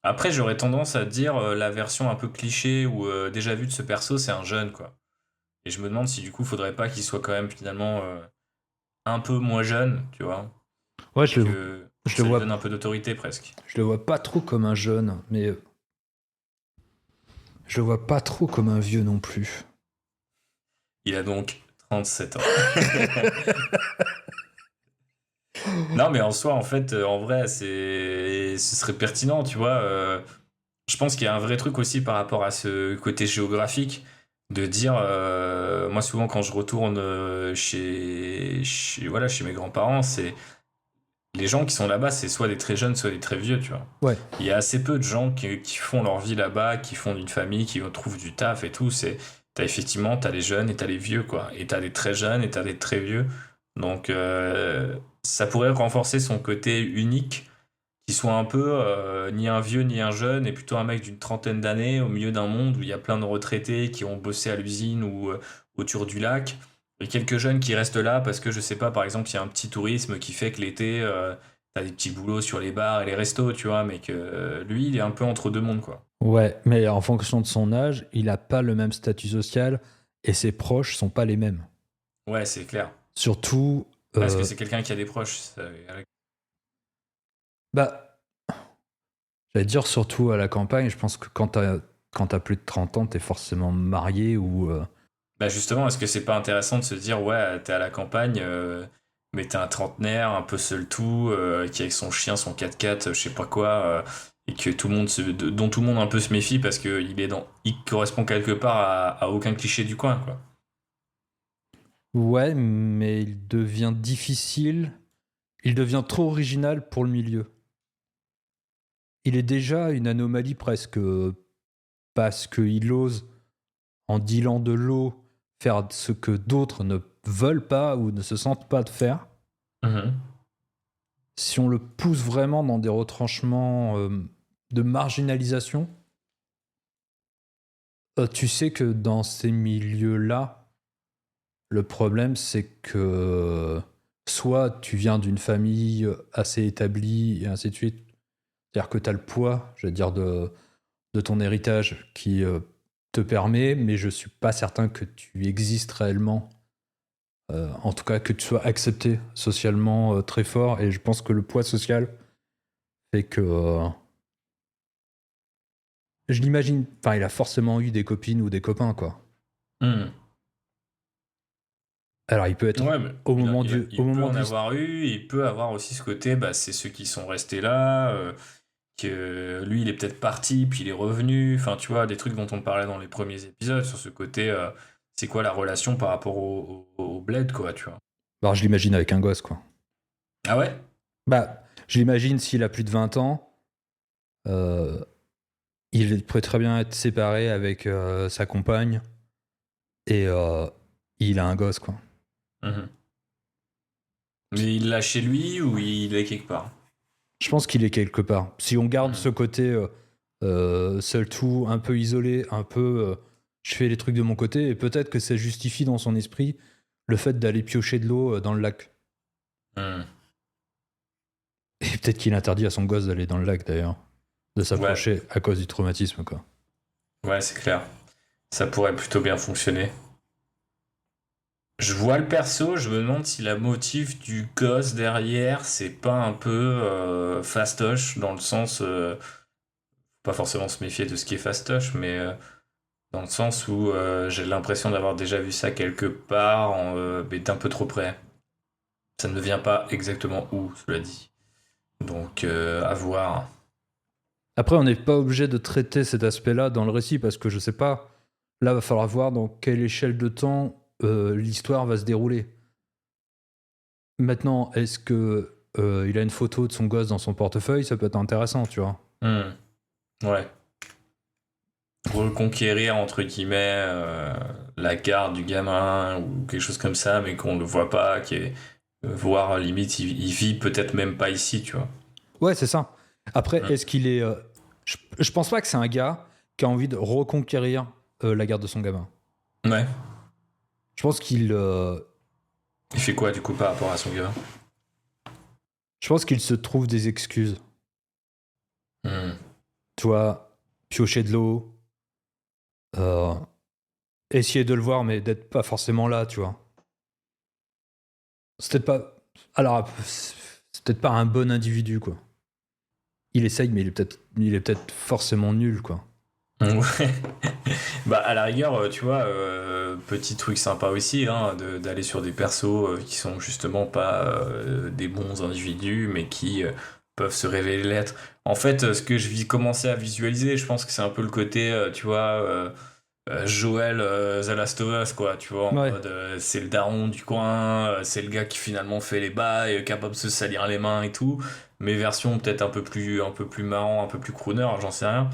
Après, j'aurais tendance à dire la version un peu cliché ou déjà vue de ce perso, c'est un jeune, quoi. Et je me demande si du coup, faudrait pas qu'il soit quand même finalement un peu moins jeune, tu vois, Ouais, et que je ça le lui vois, donne un peu d'autorité presque. je le vois pas trop comme un jeune, mais je le vois pas trop comme un vieux non plus. Il a donc 37 ans. Non, mais en soi, en fait, en vrai, ce serait pertinent, tu vois. Je pense qu'il y a un vrai truc aussi par rapport à ce côté géographique, de dire, moi souvent quand je retourne voilà, chez mes grands-parents, c'est les gens qui sont là-bas, c'est soit des très jeunes, soit des très vieux, tu vois. Ouais. Il y a assez peu de gens qui font leur vie là-bas, qui font une famille, qui trouvent du taf et tout. T'as les jeunes et t'as les vieux, quoi. Et t'as des très jeunes et t'as des très vieux. Donc, ça pourrait renforcer son côté unique, qui soit un peu ni un vieux ni un jeune, et plutôt un mec d'une trentaine d'années au milieu d'un monde où il y a plein de retraités qui ont bossé à l'usine ou autour du lac, et quelques jeunes qui restent là parce que je sais pas, par exemple, il y a un petit tourisme qui fait que l'été t'as des petits boulots sur les bars et les restos, tu vois, mais que lui, il est un peu entre deux mondes, quoi. Ouais, mais en fonction de son âge, il a pas le même statut social et ses proches sont pas les mêmes. Ouais, c'est clair. Surtout, Parce que c'est quelqu'un qui a des proches. bah, j'allais dire surtout à la campagne, je pense que quand t'as plus de 30 ans, t'es forcément marié ou... Bah justement, est-ce que c'est pas intéressant de se dire, ouais, t'es à la campagne, mais t'es un trentenaire, un peu seul tout, qui avec son chien, son 4x4, je sais pas quoi, et que tout le monde dont tout le monde un peu se méfie parce que il correspond quelque part à aucun cliché du coin, quoi. Ouais, mais il devient difficile, il devient trop original pour le milieu. Il est déjà une anomalie presque, parce qu'il ose, en dealant de l'eau, faire ce que d'autres ne veulent pas ou ne se sentent pas de faire. Mhm. Si on le pousse vraiment dans des retranchements de marginalisation, tu sais que dans ces milieux-là, le problème c'est que soit tu viens d'une famille assez établie et ainsi de suite, c'est-à-dire que tu as le poids, je veux dire, de ton héritage qui te permet, mais je suis pas certain que tu existes réellement. En tout cas, que tu sois accepté socialement très fort. Et je pense que le poids social fait que... je l'imagine... Enfin, il a forcément eu des copines ou des copains, quoi. Mhm. Alors, il peut être Ouais, mais au moment il au peut moment en du... avoir eu, il peut avoir aussi ce côté, bah, c'est ceux qui sont restés là, que lui, il est peut-être parti, puis il est revenu, enfin, tu vois, des trucs dont on parlait dans les premiers épisodes, sur ce côté, c'est quoi la relation par rapport au bled, quoi, tu vois. Alors, je l'imagine avec un gosse, quoi. Ah ouais? Bah, je l'imagine s'il a plus de 20 ans, euh, il pourrait très bien être séparé avec sa compagne et il a un gosse, quoi. Mhm. Mais il l'a chez lui ou il est quelque part? Je pense qu'il est quelque part. Si on garde Mhm. ce côté seul tout, un peu isolé, un peu je fais les trucs de mon côté, et peut-être que ça justifie dans son esprit le fait d'aller piocher de l'eau dans le lac. Mhm. Et peut-être qu'il interdit à son gosse d'aller dans le lac d'ailleurs, de Ouais, s'approcher à cause du traumatisme, quoi. ouais, c'est clair. Ça pourrait plutôt bien fonctionner. Je vois le perso, je me demande si la motif du gosse derrière, c'est pas un peu fastoche, dans le sens, pas forcément se méfier de ce qui est fastoche, mais dans le sens où j'ai l'impression d'avoir déjà vu ça quelque part, mais d'un peu trop près. Ça ne vient pas exactement où, cela dit. Donc, à voir. Après, on n'est pas obligé de traiter cet aspect-là dans le récit parce que je sais pas. Là, va falloir voir dans quelle échelle de temps l'histoire va se dérouler. Maintenant, est-ce que il a une photo de son gosse dans son portefeuille? Ça peut être intéressant, tu vois. Hmm. Ouais. Reconquérir, entre guillemets, la garde du gamin ou quelque chose comme ça, mais qu'on ne le voit pas, qui est, voire limite, il vit peut-être même pas ici, tu vois. Ouais, c'est ça. Après, Hmm. est-ce qu'il est. Je pense pas que c'est un gars qui a envie de reconquérir la garde de son gamin. Ouais. Je pense qu'il. Il fait quoi, du coup, par rapport à son gamin? Je pense qu'il se trouve des excuses. Hmm. Tu vois, piocher de l'eau, euh, essayer de le voir, mais d'être pas forcément là, tu vois. C'est peut-être pas. Alors, c'est peut-être pas un bon individu, quoi. Il essaye, mais il est peut-être forcément nul, quoi. Ouais. Bah, à la rigueur, tu vois, petit truc sympa aussi, hein, d'aller sur des persos qui sont justement pas des bons individus, mais qui peuvent se révéler l'être. En fait, ce que je commençais à visualiser, je pense que c'est un peu le côté, tu vois, Joël The Last of Us, quoi, tu vois, en Ouais. mode, c'est le daron du coin, c'est le gars qui finalement fait les bails, capable de se salir les mains et tout, mais version peut-être un peu plus marrant, un peu plus crooner, j'en sais rien.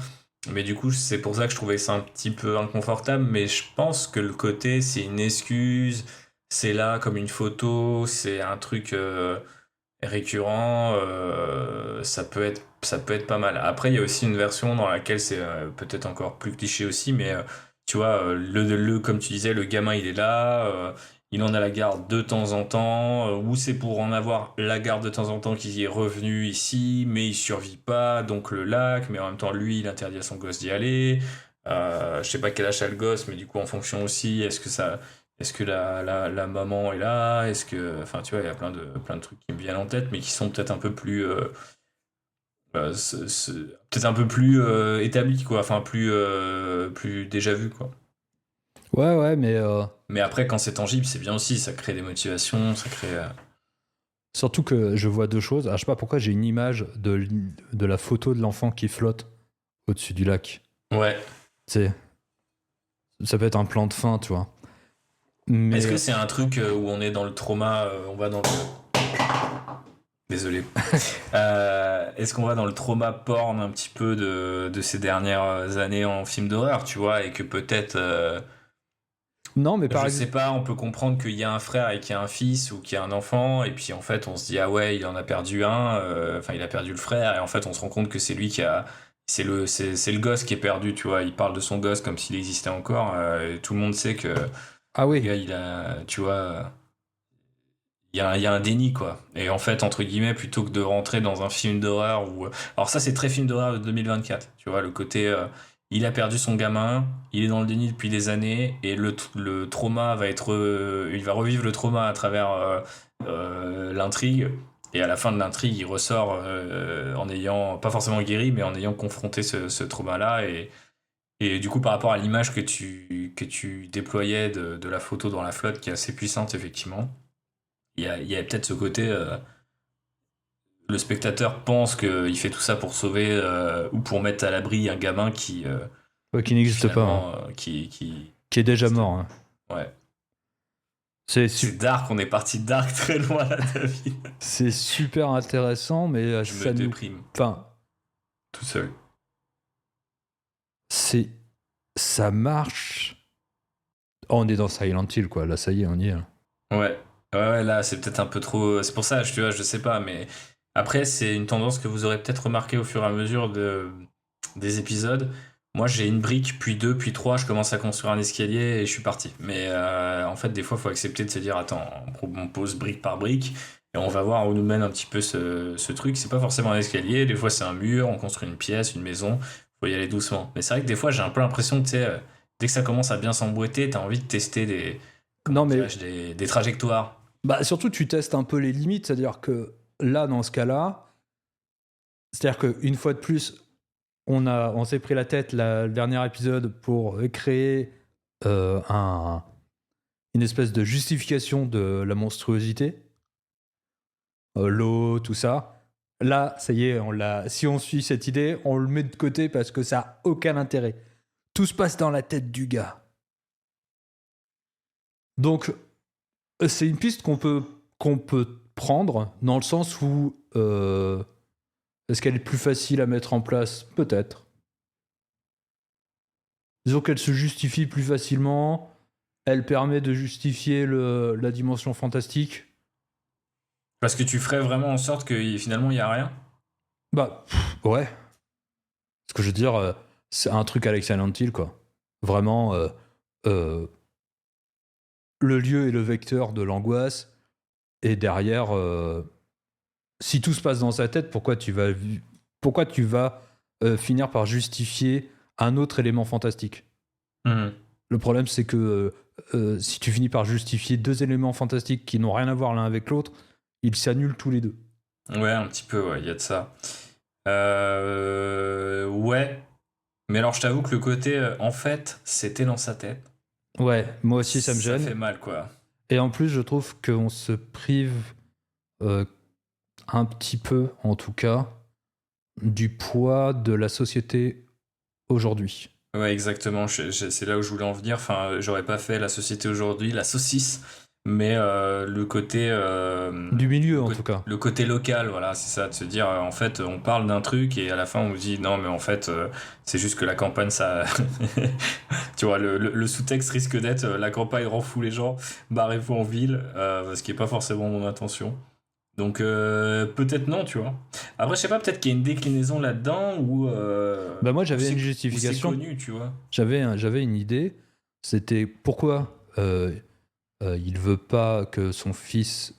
Mais du coup, c'est pour ça que je trouvais ça un petit peu inconfortable, mais je pense que le côté, c'est une excuse, c'est là comme une photo, c'est un truc récurrent, ça peut être pas mal. Après, il y a aussi une version dans laquelle c'est peut-être encore plus cliché aussi, mais tu vois, comme tu disais, le gamin il est là, il en a la garde de temps en temps, ou c'est pour en avoir la garde de temps en temps qui est revenu ici, mais il survit pas, donc le lac, mais en même temps lui il interdit à son gosse d'y aller. Je sais pas quel âge a le gosse, mais du coup en fonction aussi, est-ce que la maman est là, est-ce que, enfin tu vois, il y a plein de trucs qui me viennent en tête, mais qui sont peut-être un peu plus, peut-être un peu plus établis quoi, enfin plus déjà vu quoi. Ouais, mais Mais après, quand c'est tangible, c'est bien aussi. Ça crée des motivations, ça crée. surtout que je vois deux choses. Ah, je sais pas pourquoi j'ai une image de la photo de l'enfant qui flotte au-dessus du lac. Ouais. Tu sais, ça peut être un plan de fin, tu vois. Mais Est-ce que c'est un truc où on est dans le trauma, on va dans le. Désolé. Est-ce qu'on va dans le trauma porn un petit peu de ces dernières années en film d'horreur, tu vois, et que peut-être. non, mais Je sais pas, on peut comprendre qu'il y a un frère et qu'il y a un fils ou qu'il y a un enfant, et puis en fait on se dit ah ouais, il en a perdu un, enfin il a perdu le frère, et en fait on se rend compte que c'est lui qui a. C'est le gosse qui est perdu, tu vois. Il parle de son gosse comme s'il existait encore, et tout le monde sait que ah le oui, gars, il a. Tu vois. Il y a un déni, quoi. Et en fait, entre guillemets, plutôt que de rentrer dans un film d'horreur où. Alors, ça, c'est très film d'horreur de 2024. Tu vois, le côté. Il a perdu son gamin, il est dans le déni depuis des années, et le trauma va être. Il va revivre le trauma à travers l'intrigue. Et à la fin de l'intrigue, il ressort en ayant. Pas forcément guéri, mais en ayant confronté ce trauma-là. Et du coup, par rapport à l'image que tu déployais de la photo dans la flotte, qui est assez puissante, effectivement. Il y a peut-être ce côté, le spectateur pense qu'il fait tout ça pour sauver ou pour mettre à l'abri un gamin qui n'existe pas, hein. finalement, Qui est déjà mort, hein. Ouais. C'est C'est dark, on est parti de dark très loin là, David. c'est super intéressant, mais Je ça me nous. déprime Enfin, tout seul. ça marche. Oh, on est dans Silent Hill, quoi. Là, ça y est, on y est. Ouais. Ouais, là, c'est peut-être un peu trop. C'est pour ça, tu vois, je sais pas, mais après, c'est une tendance que vous aurez peut-être remarqué au fur et à mesure des épisodes. Moi, j'ai une brique, puis deux, puis trois, je commence à construire un escalier et je suis parti. Mais en fait, des fois, il faut accepter de se dire, attends, on pose brique par brique et on va voir où nous mène un petit peu ce truc. C'est pas forcément un escalier, des fois, c'est un mur, on construit une pièce, une maison, faut y aller doucement. Mais c'est vrai que des fois, j'ai un peu l'impression que, tu sais, dès que ça commence à bien s'emboîter, t'as envie de tester Non, mais des trajectoires. bah, surtout, tu testes un peu les limites. C'est-à-dire que là, dans ce cas-là, c'est-à-dire qu'une fois de plus, on s'est pris la tête le dernier épisode pour créer une espèce de justification de la monstruosité. L'eau, tout ça. Là, ça y est, si on suit cette idée, on le met de côté parce que ça n'a aucun intérêt. Tout se passe dans la tête du gars. Donc, c'est une piste qu'on peut prendre dans le sens où est-ce qu'elle est plus facile à mettre en place? Peut-être. Disons qu'elle se justifie plus facilement. Elle permet de justifier la dimension fantastique. Parce que tu ferais vraiment en sorte que finalement il n'y a rien. Bah, ouais. Ce que je veux dire, c'est un truc avec Silent Hill, quoi. Vraiment, le lieu est le vecteur de l'angoisse. Et derrière, si tout se passe dans sa tête, pourquoi tu vas finir par justifier un autre élément fantastique? Le problème, c'est que si tu finis par justifier deux éléments fantastiques qui n'ont rien à voir l'un avec l'autre, ils s'annulent tous les deux. Ouais, un petit peu, ouais, il y a de ça. Ouais. Mais alors, je t'avoue que le côté, en fait, c'était dans sa tête. Ouais, moi aussi, ça me gêne. Ça fait mal, quoi. Et en plus, je trouve qu'on se prive un petit peu, en tout cas, du poids de la société aujourd'hui. Ouais, exactement. C'est là où je voulais en venir. Enfin, j'aurais pas fait la société aujourd'hui, la saucisse, mais le côté. Du milieu, en tout cas. Le côté local, voilà, c'est ça, de se dire, en fait, on parle d'un truc et à la fin, on vous dit, non, mais en fait, c'est juste que la campagne, ça. Tu vois, le sous-texte risque d'être, la campagne rend fou les gens, barrez-vous en ville, ce qui est pas forcément mon intention. Donc peut-être non, tu vois. Après, je sais pas, peut-être qu'il y a une déclinaison là-dedans ou. Bah moi, j'avais une C'est justification. connu, tu vois. J'avais une idée. C'était pourquoi il veut pas que son fils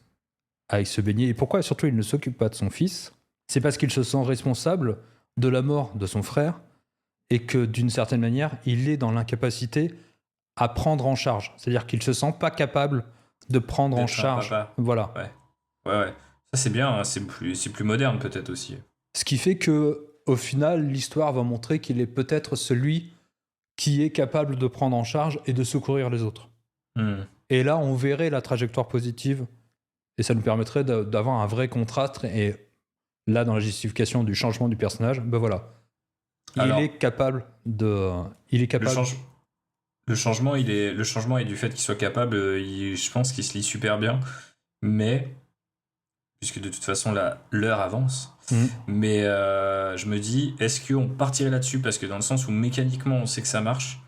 aille se baigner. Et pourquoi surtout il ne s'occupe pas de son fils? C'est parce qu'il se sent responsable de la mort de son frère et que d'une certaine manière, il est dans l'incapacité à prendre en charge. C'est-à-dire qu'il se sent pas capable de prendre en D'être un charge. papa. Voilà. Ouais. Ça, c'est bien, hein, c'est plus moderne, peut-être aussi. Ce qui fait que, au final, l'histoire va montrer qu'il est peut-être celui qui est capable de prendre en charge et de secourir les autres. Et là, on verrait la trajectoire positive et ça nous permettrait d'avoir un vrai contraste. Et là, dans la justification du changement du personnage, ben voilà. Alors, il est capable de. Il est capable. Le changement et du fait qu'il soit capable, je pense qu'il se lit super bien. Mais, puisque de toute façon, l'heure avance. Mais je me dis, est-ce qu'on partirait là-dessus? Parce que dans le sens où mécaniquement, on sait que ça marche.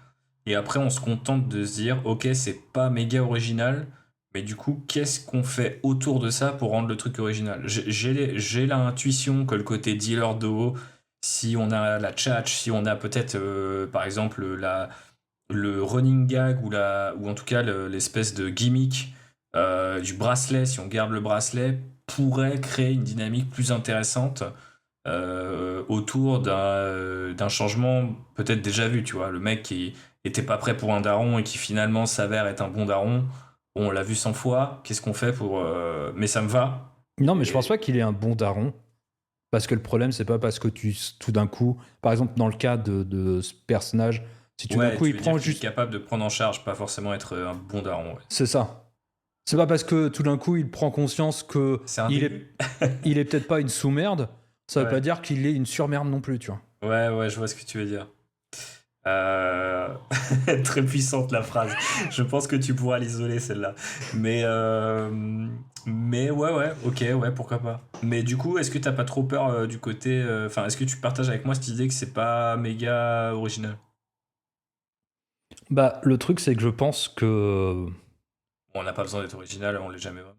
Et après, on se contente de se dire, ok, c'est pas méga original. Mais du coup, qu'est-ce qu'on fait autour de ça pour rendre le truc original? J'ai l'intuition que le côté dealer de haut, si on a la tchatch, si on a peut-être, par exemple, le running gag ou en tout cas l'espèce de gimmick du bracelet, si on garde le bracelet, pourrait créer une dynamique plus intéressante autour d'un changement peut-être déjà vu, tu vois. Le mec qui était pas prêt pour un daron et qui finalement s'avère être un bon daron. Bon, on l'a vu 100 fois, qu'est-ce qu'on fait pour... Mais ça me va. Non, mais je pense pas qu'il est un bon daron. Parce que le problème, c'est pas parce que tout d'un coup... Par exemple, dans le cas de ce personnage, si tout d'un coup, il prend juste... Il est capable de prendre en charge, pas forcément être un bon daron. Ouais. C'est ça. C'est pas parce que tout d'un coup, il prend conscience que il est peut-être pas une sous-merde, ça veut pas dire qu'il est une sur-merde non plus, tu vois. Ouais, je vois ce que tu veux dire. Très puissante la phrase. Je pense que tu pourras l'isoler celle-là. Mais ouais, ok, ouais, pourquoi pas. Mais du coup, est-ce que t'as pas trop peur du côté... Enfin, est-ce que tu partages avec moi cette idée que c'est pas méga original? Bah, le truc, c'est que je pense que... Bon, on n'a pas besoin d'être original, on l'est jamais vraiment.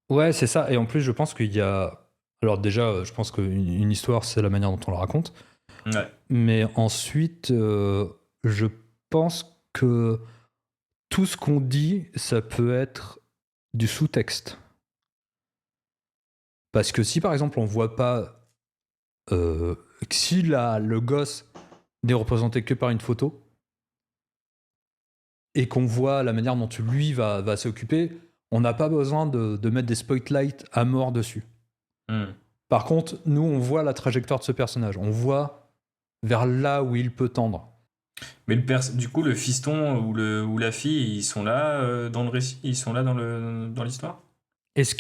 Ouais, c'est ça. Et en plus, je pense qu'il y a... Alors déjà, je pense qu'une histoire, c'est la manière dont on la raconte. Ouais. Mais ensuite, je pense que tout ce qu'on dit, ça peut être du sous-texte. Parce que si, par exemple, on voit pas... si le gosse n'est représenté que par une photo, et qu'on voit la manière dont lui va s'occuper, on n'a pas besoin de mettre des spotlights à mort dessus. Par contre, nous, on voit la trajectoire de ce personnage. On voit vers là où il peut tendre. Mais du coup, le fiston ou la fille, ils sont là dans le récit? Ils sont là dans l'histoire? Est-ce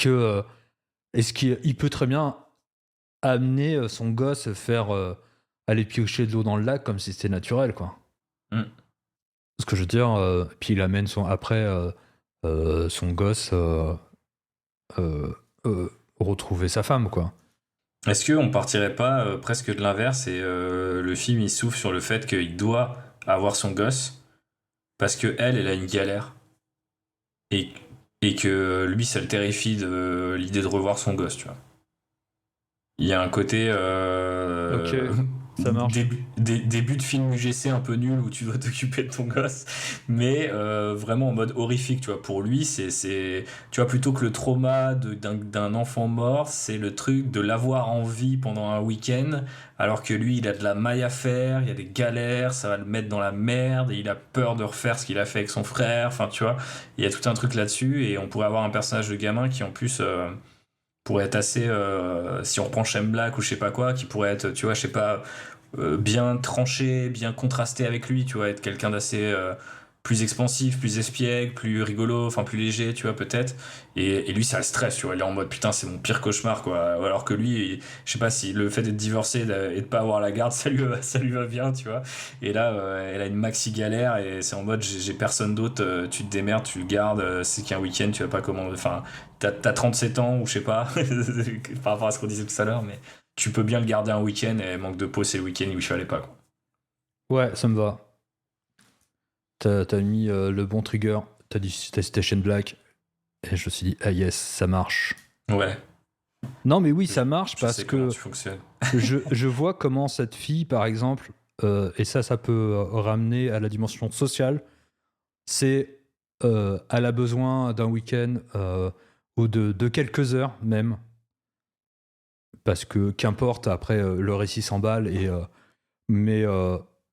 qu'il peut très bien amener son gosse faire aller piocher de l'eau dans le lac comme si c'était naturel, quoi. Ce que je veux dire, puis il amène son gosse retrouver sa femme, quoi. Est-ce qu'on partirait pas presque de l'inverse et le film il souffle sur le fait qu'il doit avoir son gosse parce que elle a une galère et que lui ça le terrifie de l'idée de revoir son gosse, tu vois. Il y a un côté Ok, ça marche. début de film UGC un peu nul où tu dois t'occuper de ton gosse, mais vraiment en mode horrifique, tu vois. Pour lui, c'est tu vois, plutôt que le trauma d'un enfant mort, c'est le truc de l'avoir en vie pendant un week-end, alors que lui, il a de la maille à faire, il y a des galères, ça va le mettre dans la merde, et il a peur de refaire ce qu'il a fait avec son frère, enfin, tu vois. Il y a tout un truc là-dessus, et on pourrait avoir un personnage de gamin qui, en plus... pourrait être assez, si on reprend Shane Black ou je sais pas quoi, qui pourrait être, tu vois, je sais pas, bien tranché, bien contrasté avec lui, tu vois, être quelqu'un d'assez plus expansif, plus espiègle, plus rigolo, enfin plus léger, tu vois, peut-être. Et lui, ça le stresse, tu vois, il est en mode putain, c'est mon pire cauchemar, quoi. Alors que lui, je sais pas si le fait d'être divorcé et de pas avoir la garde, ça lui va bien, tu vois. Et là, elle a une maxi galère et c'est en mode j'ai personne d'autre, tu te démerdes, tu le gardes, c'est qu'un week-end, tu vas pas commander, enfin. T'as 37 ans ou je sais pas par rapport à ce qu'on disait tout à l'heure, mais tu peux bien le garder un week-end et manque de peau c'est le week-end où il fallait pas, quoi. Ouais, ça me va. T'as mis le bon trigger, t'as cité Shane Black et je me suis dit ah yes, ça marche. Ouais. Non mais oui, ça marche parce que je vois comment cette fille par exemple et ça peut ramener à la dimension sociale, c'est elle a besoin d'un week-end ou de quelques heures même, parce que qu'importe, après le récit s'emballe, mais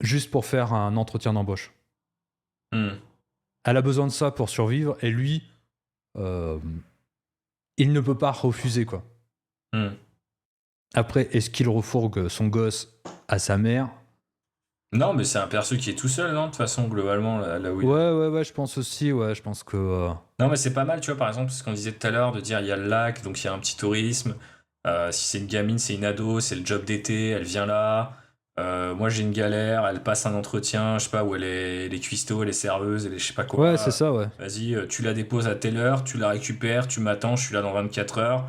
juste pour faire un entretien d'embauche. Hmm. Elle a besoin de ça pour survivre, et lui, euh, il ne peut pas refuser, quoi. Hmm. Après, est-ce qu'il refourgue son gosse à sa mère? Non, mais c'est un perso qui est tout seul, non? De toute façon, globalement, là où il est. Ouais, je pense aussi, ouais, je pense que... Non, mais c'est pas mal, tu vois, par exemple, ce qu'on disait tout à l'heure, de dire il y a le lac, donc il y a un petit tourisme. Si c'est une gamine, c'est une ado, c'est le job d'été, elle vient là. Moi, j'ai une galère, elle passe un entretien, je sais pas, où elle est cuistot, elle est serveuse, elle est je sais pas ouais, c'est quoi. ça, ouais. Vas-y, tu la déposes à telle heure, tu la récupères, tu m'attends, je suis là dans 24 heures.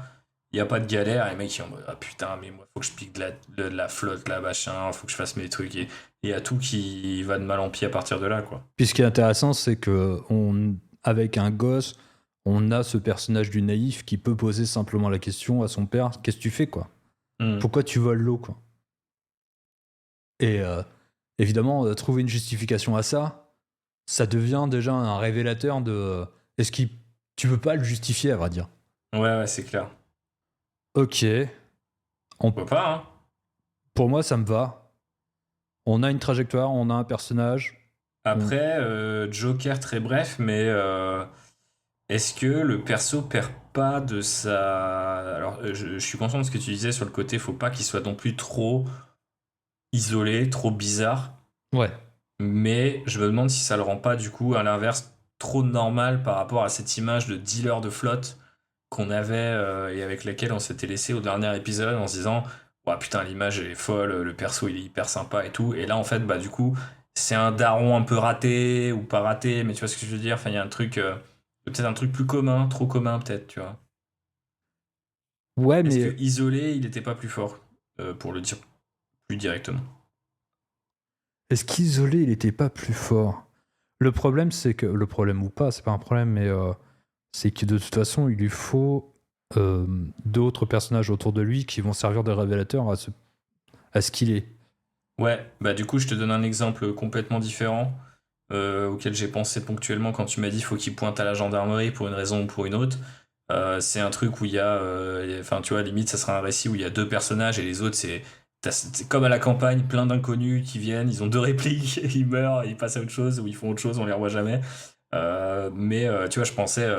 Il y a pas de galère. Et les mecs, ils sont en mode, ah putain, mais moi, faut que je pique de la flotte, là, machin, faut que je fasse mes trucs. Et il y a tout qui va de mal en pis à partir de là, quoi. Puis ce qui est intéressant, c'est que avec un gosse, on a ce personnage du naïf qui peut poser simplement la question à son père, qu'est-ce que tu fais, quoi? Hmm. Pourquoi tu voles l'eau, quoi? Et évidemment, trouver une justification à ça, ça devient déjà un révélateur de... Est-ce qu'il... Tu peux pas le justifier, à vrai dire. Ouais, c'est clair. Ok, Pourquoi pas, hein? pour moi, ça me va. On a une trajectoire, on a un personnage. Après, Joker très bref, mais est-ce que le perso perd pas de sa... Alors, je suis conscient de ce que tu disais sur le côté, faut pas qu'il soit non plus trop isolé, trop bizarre, Ouais. mais je me demande si ça le rend pas du coup, à l'inverse, trop normal par rapport à cette image de dealer de flotte qu'on avait et avec laquelle on s'était laissé au dernier épisode en se disant ouais putain l'image elle est folle, le perso il est hyper sympa et tout, et là en fait bah du coup c'est un daron un peu raté ou pas raté, mais tu vois ce que je veux dire, enfin il y a un truc peut-être un truc plus commun, trop commun peut-être, tu vois. Ouais, Est-ce mais que isolé il était pas plus fort, pour le dire plus directement. est-ce qu'isolé, il était pas plus fort? Le problème, c'est que... Le problème ou pas, c'est pas un problème, mais c'est que de toute façon, il lui faut d'autres personnages autour de lui qui vont servir de révélateurs à ce qu'il est. Ouais, bah du coup je te donne un exemple complètement différent, auquel j'ai pensé ponctuellement quand tu m'as dit faut qu'il pointe à la gendarmerie pour une raison ou pour une autre. C'est un truc où il y a, enfin tu vois, limite ça sera un récit où il y a deux personnages et les autres c'est comme à la campagne, plein d'inconnus qui viennent, ils ont deux répliques, ils meurent, ils passent à autre chose ou ils font autre chose, on les revoit jamais. Mais tu vois, je pensais,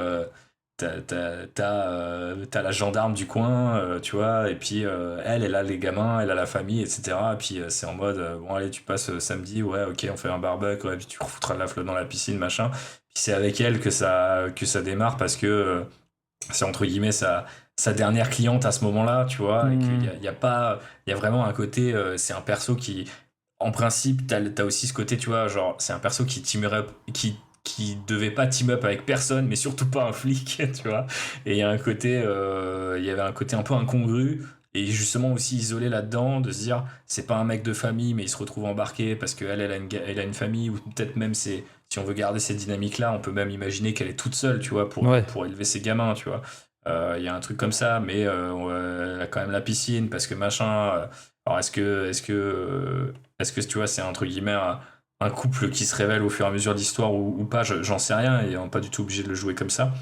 t'as la gendarme du coin, tu vois, et puis elle a les gamins, elle a la famille, etc. Et puis c'est en mode, bon allez, tu passes samedi, ouais, ok, on fait un barbecue, ouais, puis tu refoutras de la flotte dans la piscine, machin. Puis c'est avec elle que ça démarre parce que c'est entre guillemets sa dernière cliente à ce moment-là, tu vois, et qu'il y a pas, il y a vraiment un côté, c'est un perso qui, en principe, t'as aussi ce côté, tu vois, genre, c'est un perso qui teamerait up, qui devait pas team up avec personne, mais surtout pas un flic, tu vois. Et il y a un côté, il y avait un côté un peu incongru. Et justement aussi isolé là-dedans, de se dire, c'est pas un mec de famille, mais il se retrouve embarqué parce qu'elle, elle a une famille, ou peut-être même c'est, si on veut garder cette dynamique-là, on peut même imaginer qu'elle est toute seule, tu vois, Ouais. pour élever ses gamins, tu vois. Il y a un truc comme ça, mais elle a quand même la piscine, parce que machin. Alors est-ce que tu vois, c'est entre guillemets un couple qui se révèle au fur et à mesure de l'histoire ou pas, j'en sais rien, et on n'est pas du tout obligé de le jouer comme ça.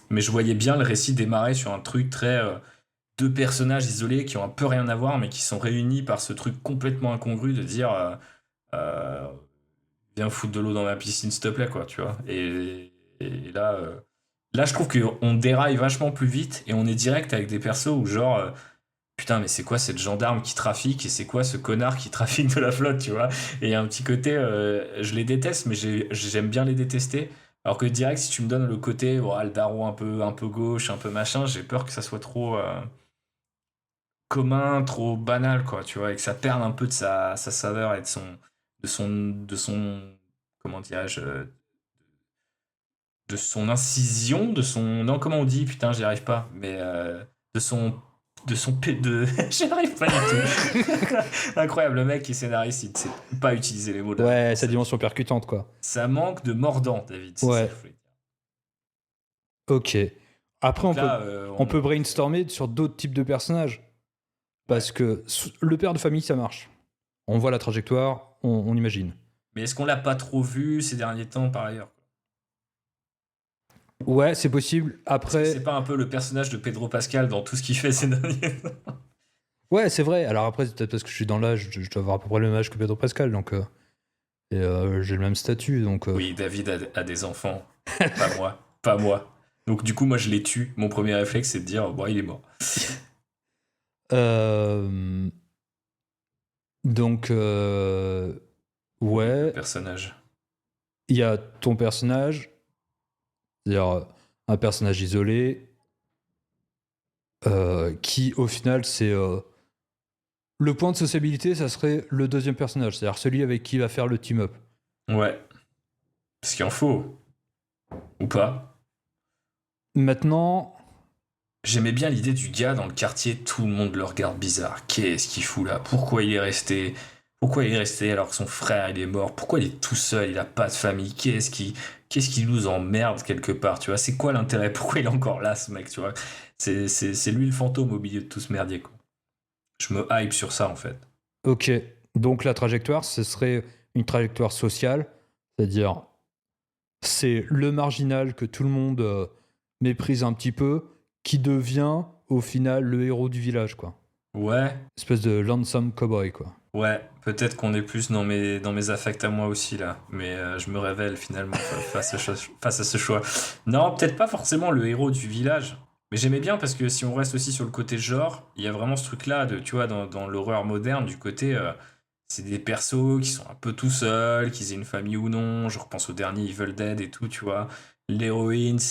Mais je voyais bien le récit démarrer sur un truc très deux personnages isolés qui ont un peu rien à voir, mais qui sont réunis par ce truc complètement incongru de dire euh, viens foutre de l'eau dans ma piscine, s'il te plaît, quoi, tu vois. Et là, là, je trouve qu'on déraille vachement plus vite et on est direct avec des persos où, genre, putain, mais c'est quoi cette gendarme qui trafique et c'est quoi ce connard qui trafique de la flotte, tu vois. Et il y a un petit côté, je les déteste, mais j'aime bien les détester. Alors que direct, si tu me donnes le côté, oh, le daron un peu gauche, un peu machin, j'ai peur que ça soit trop commun, trop banal, quoi, tu vois, et que ça perde un peu de sa saveur et de son, comment dirais-je, de son incision, de son, non, comment on dit, putain, j'y arrive pas, mais de son j'y arrive pas du tout. Incroyable, le mec qui est scénariste, il ne sait pas utiliser les mots de la Ouais, réponse. sa dimension percutante, quoi. Ça manque de mordant, David. C'est Ouais. ça que je voulais dire. Ok. Après, Donc là, on peut brainstormer sur d'autres types de personnages. Parce que le père de famille, ça marche. On voit la trajectoire, on imagine. Mais est-ce qu'on l'a pas trop vu ces derniers temps par ailleurs? Ouais, c'est possible. Après, C'est pas un peu le personnage de Pedro Pascal dans tout ce qu'il fait ces derniers temps? ouais, c'est vrai. Alors après, c'est peut-être parce que je suis dans l'âge, je dois avoir à peu près le même âge que Pedro Pascal, donc j'ai le même statut, donc. Oui, David a des enfants. Pas moi. Pas moi. Donc du coup, moi, je les tue. Mon premier réflexe, c'est de dire, bon, il est mort. Euh, Donc, Le ouais, personnage. il y a ton personnage, c'est-à-dire un personnage isolé, qui au final, c'est. Le point de sociabilité, ça serait le deuxième personnage, c'est-à-dire celui avec qui il va faire le team-up. Ouais. Parce qu'il en faut. Ou pas. Maintenant, J'aimais bien l'idée du gars dans le quartier, tout le monde le regarde bizarre. Qu'est-ce qu'il fout là? Pourquoi il est resté? Pourquoi il est resté alors que son frère il est mort? Pourquoi il est tout seul? Il a pas de famille. Qu'est-ce qui nous emmerde quelque part? Tu vois, c'est quoi l'intérêt? Pourquoi il est encore là, ce mec? Tu vois, c'est lui le fantôme au milieu de tout ce merdier, quoi. Je me hype sur ça en fait. ok, donc la trajectoire, ce serait une trajectoire sociale, c'est-à-dire c'est le marginal que tout le monde méprise un petit peu, qui devient au final le héros du village, quoi. Ouais, Espèce de lonesome cowboy, quoi. ouais, peut-être qu'on est plus dans mes affects à moi aussi là, mais je me révèle finalement face à ce choix. Non, peut-être pas forcément le héros du village, mais j'aimais bien parce que si on reste aussi sur le côté genre, il y a vraiment ce truc-là de, tu vois, dans l'horreur moderne, du côté, c'est des persos qui sont un peu tout seuls, qu'ils aient une famille ou non. Je repense au dernier Evil Dead et tout, tu vois. L'héroïne, je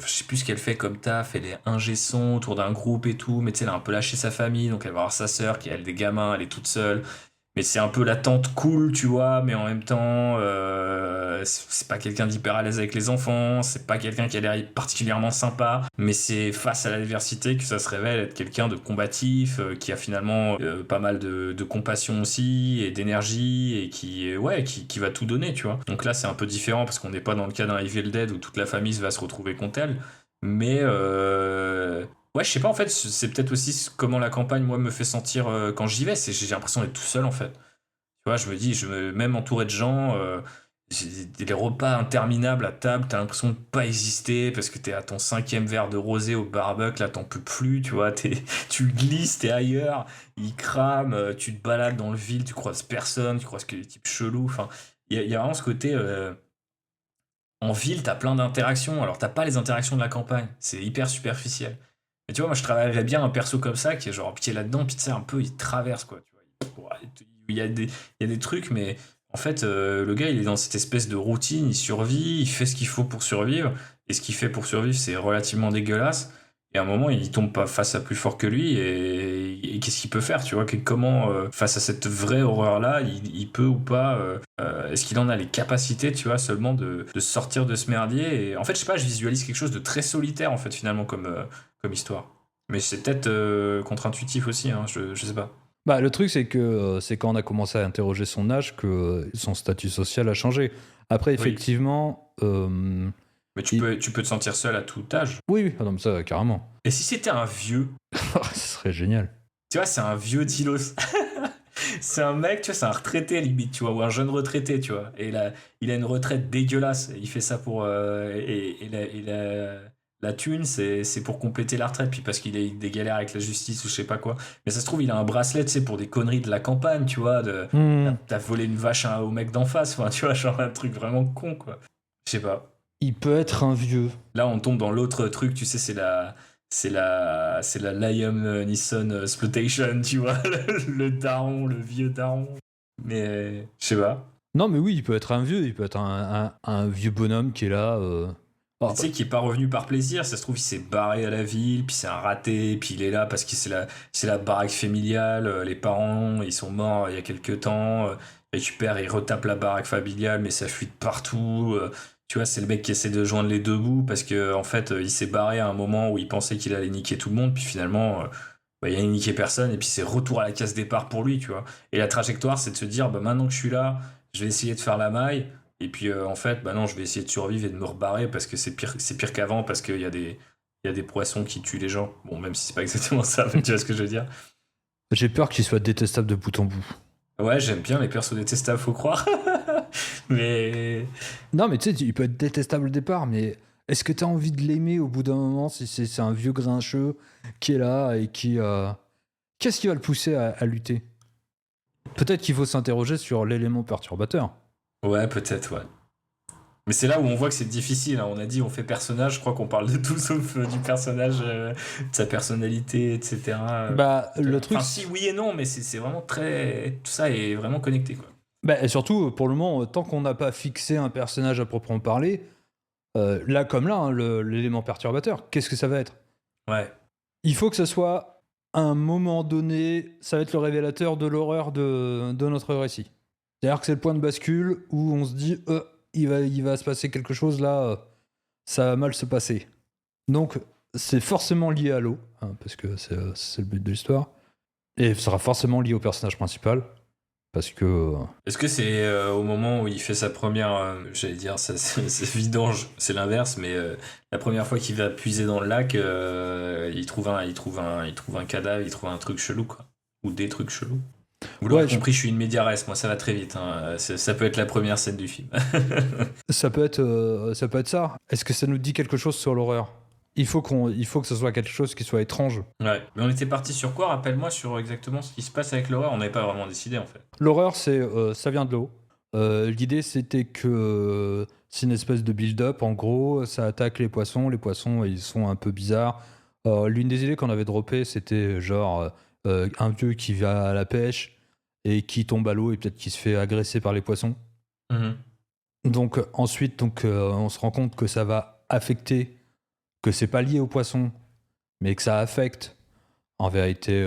sais plus ce qu'elle fait comme taf, elle est ingé son autour d'un groupe et tout, mais tu sais, elle a un peu lâché sa famille, donc elle va voir sa sœur qui a elle des gamins, elle est toute seule. Mais c'est un peu la tante cool, tu vois, mais en même temps, c'est pas quelqu'un d'hyper à l'aise avec les enfants, c'est pas quelqu'un qui a l'air particulièrement sympa, mais c'est face à l'adversité que ça se révèle être quelqu'un de combatif, qui a finalement pas mal de compassion aussi, et d'énergie, et qui va tout donner, tu vois. Donc là, c'est un peu différent, parce qu'on n'est pas dans le cas d'un Evil Dead où toute la famille va se retrouver contre elle, mais ouais, je sais pas, en fait, c'est peut-être aussi comment la campagne, moi, me fait sentir quand j'y vais. J'ai l'impression d'être tout seul, en fait. Tu vois, je me dis, même entouré de gens, j'ai des repas interminables à table, t'as l'impression de pas exister parce que t'es à ton 5e verre de rosé au barbecue, là, t'en peux plus, tu vois, tu glisses, t'es ailleurs, il crame, tu te balades dans le ville, tu croises personne, tu croises que des types chelous. Enfin, il y a vraiment ce côté. En ville, t'as plein d'interactions. Alors, t'as pas les interactions de la campagne. C'est hyper superficiel. Mais tu vois, moi, je travaillerais bien un perso comme ça, qui est genre pied là-dedans, puis tu sais, un peu, il traverse, quoi. Tu vois. Il y a des trucs, mais en fait, le gars, il est dans cette espèce de routine, il survit, il fait ce qu'il faut pour survivre, et ce qu'il fait pour survivre, c'est relativement dégueulasse. Et à un moment, il tombe pas face à plus fort que lui, et qu'est-ce qu'il peut faire, tu vois? Comment, face à cette vraie horreur-là, il peut ou pas, est-ce qu'il en a les capacités, tu vois, seulement de sortir de ce merdier? Et en fait, je sais pas, je visualise quelque chose de très solitaire, en fait, finalement, comme histoire. Mais c'est peut-être contre-intuitif aussi, hein, je sais pas. Bah, le truc, c'est que c'est quand on a commencé à interroger son âge que son statut social a changé. Après, Oui. effectivement, Mais tu peux te sentir seul à tout âge. oui, oui, ah non, mais ça, carrément. Et si c'était un vieux, Ce serait génial. tu vois, c'est un vieux Dilos. C'est un mec, tu vois, c'est un retraité limite, tu vois, ou un jeune retraité, tu vois. Et il a une retraite dégueulasse. Il fait ça pour. La thune, c'est pour compléter la retraite, puis parce qu'il a eu des galères avec la justice ou je sais pas quoi. Mais ça se trouve, il a un bracelet, tu sais, pour des conneries de la campagne, tu vois. T'as volé une vache au mec d'en face, enfin, tu vois, genre un truc vraiment con, quoi. Je sais pas. Il peut être un vieux. Là, on tombe dans l'autre truc, tu sais, c'est la Liam Neeson exploitation, tu vois, le daron, le vieux daron. Mais je sais pas. Non, mais oui, il peut être un vieux. Il peut être un vieux bonhomme qui est là. Tu sais, qui est pas revenu par plaisir, ça se trouve, il s'est barré à la ville, puis c'est un raté, puis il est là parce que c'est la baraque familiale, les parents, ils sont morts il y a quelques temps, il récupère, il retape la baraque familiale, mais ça fuit de partout. Tu vois, c'est le mec qui essaie de joindre les deux bouts parce que en fait, il s'est barré à un moment où il pensait qu'il allait niquer tout le monde, puis finalement, il a niqué personne, et puis c'est retour à la case départ pour lui, tu vois. Et la trajectoire, c'est de se dire, bah, maintenant que je suis là, je vais essayer de faire la maille. Et puis en fait, bah non, je vais essayer de survivre et de me rebarrer parce que c'est pire qu'avant, parce qu'il y a des poissons qui tuent les gens. Bon, même si c'est pas exactement ça, mais tu vois ce que je veux dire. J'ai peur qu'il soit détestable de bout en bout. Ouais, j'aime bien les persos détestables, faut croire. Mais Non, mais tu sais, il peut être détestable au départ, mais est-ce que t'as envie de l'aimer au bout d'un moment si c'est un vieux grincheux qui est là et qui... Qu'est-ce qui va le pousser à lutter? Peut-être qu'il faut s'interroger sur l'élément perturbateur. Ouais, peut-être, ouais. Mais c'est là où on voit que c'est difficile, hein. On a dit on fait personnage, je crois qu'on parle de tout sauf du personnage, de sa personnalité, etc. Bah, le truc... Enfin, si, oui et non, mais c'est vraiment très... Tout ça est vraiment connecté, quoi. Bah, et surtout, pour le moment, tant qu'on n'a pas fixé un personnage à proprement parler, là comme là, hein, l'élément perturbateur, qu'est-ce que ça va être? Ouais. Il faut que ce soit, à un moment donné, ça va être le révélateur de l'horreur de notre récit. C'est-à-dire que c'est le point de bascule où on se dit, il va se passer quelque chose là, ça va mal se passer. Donc, c'est forcément lié à l'eau, hein, parce que c'est le but de l'histoire. Et sera forcément lié au personnage principal. Parce que... Est-ce que c'est au moment où il fait sa première, j'allais dire, c'est vidange, c'est l'inverse, mais la première fois qu'il va puiser dans le lac, il trouve un cadavre, il trouve un truc chelou, quoi. Ou des trucs chelous. Vous l'aurez compris, je suis une média res, moi ça va très vite, hein. Ça peut être la première scène du film. ça peut être ça. Est-ce que ça nous dit quelque chose sur l'horreur? Il faut que ce soit quelque chose qui soit étrange. Ouais, mais on était parti sur quoi? Rappelle-moi sur exactement ce qui se passe avec l'horreur. On n'avait pas vraiment décidé en fait. L'horreur, ça vient de l'eau. L'idée, c'était que c'est une espèce de build-up. En gros, ça attaque les poissons. Les poissons, ils sont un peu bizarres. L'une des idées qu'on avait droppées, c'était genre un vieux qui va à la pêche et qui tombe à l'eau et peut-être qui se fait agresser par les poissons. Donc ensuite, on se rend compte que ça va affecter, que c'est pas lié aux poissons, mais que ça affecte en vérité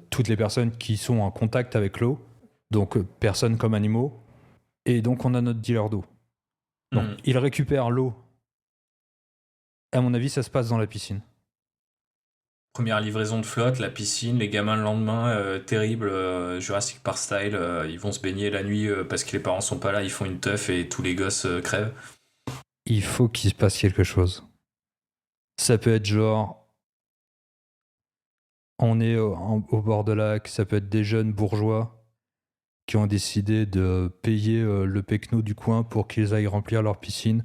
toutes les personnes qui sont en contact avec l'eau, donc personnes comme animaux, et donc on a notre dealer d'eau. Donc il récupère l'eau. À mon avis, ça se passe dans la piscine. Première livraison de flotte, la piscine, les gamins le lendemain, terrible, Jurassic Park style, ils vont se baigner la nuit parce que les parents sont pas là, ils font une teuf et tous les gosses crèvent. Il faut qu'il se passe quelque chose. Ça peut être genre, on est au bord de lac, ça peut être des jeunes bourgeois qui ont décidé de payer le pecno du coin pour qu'ils aillent remplir leur piscine.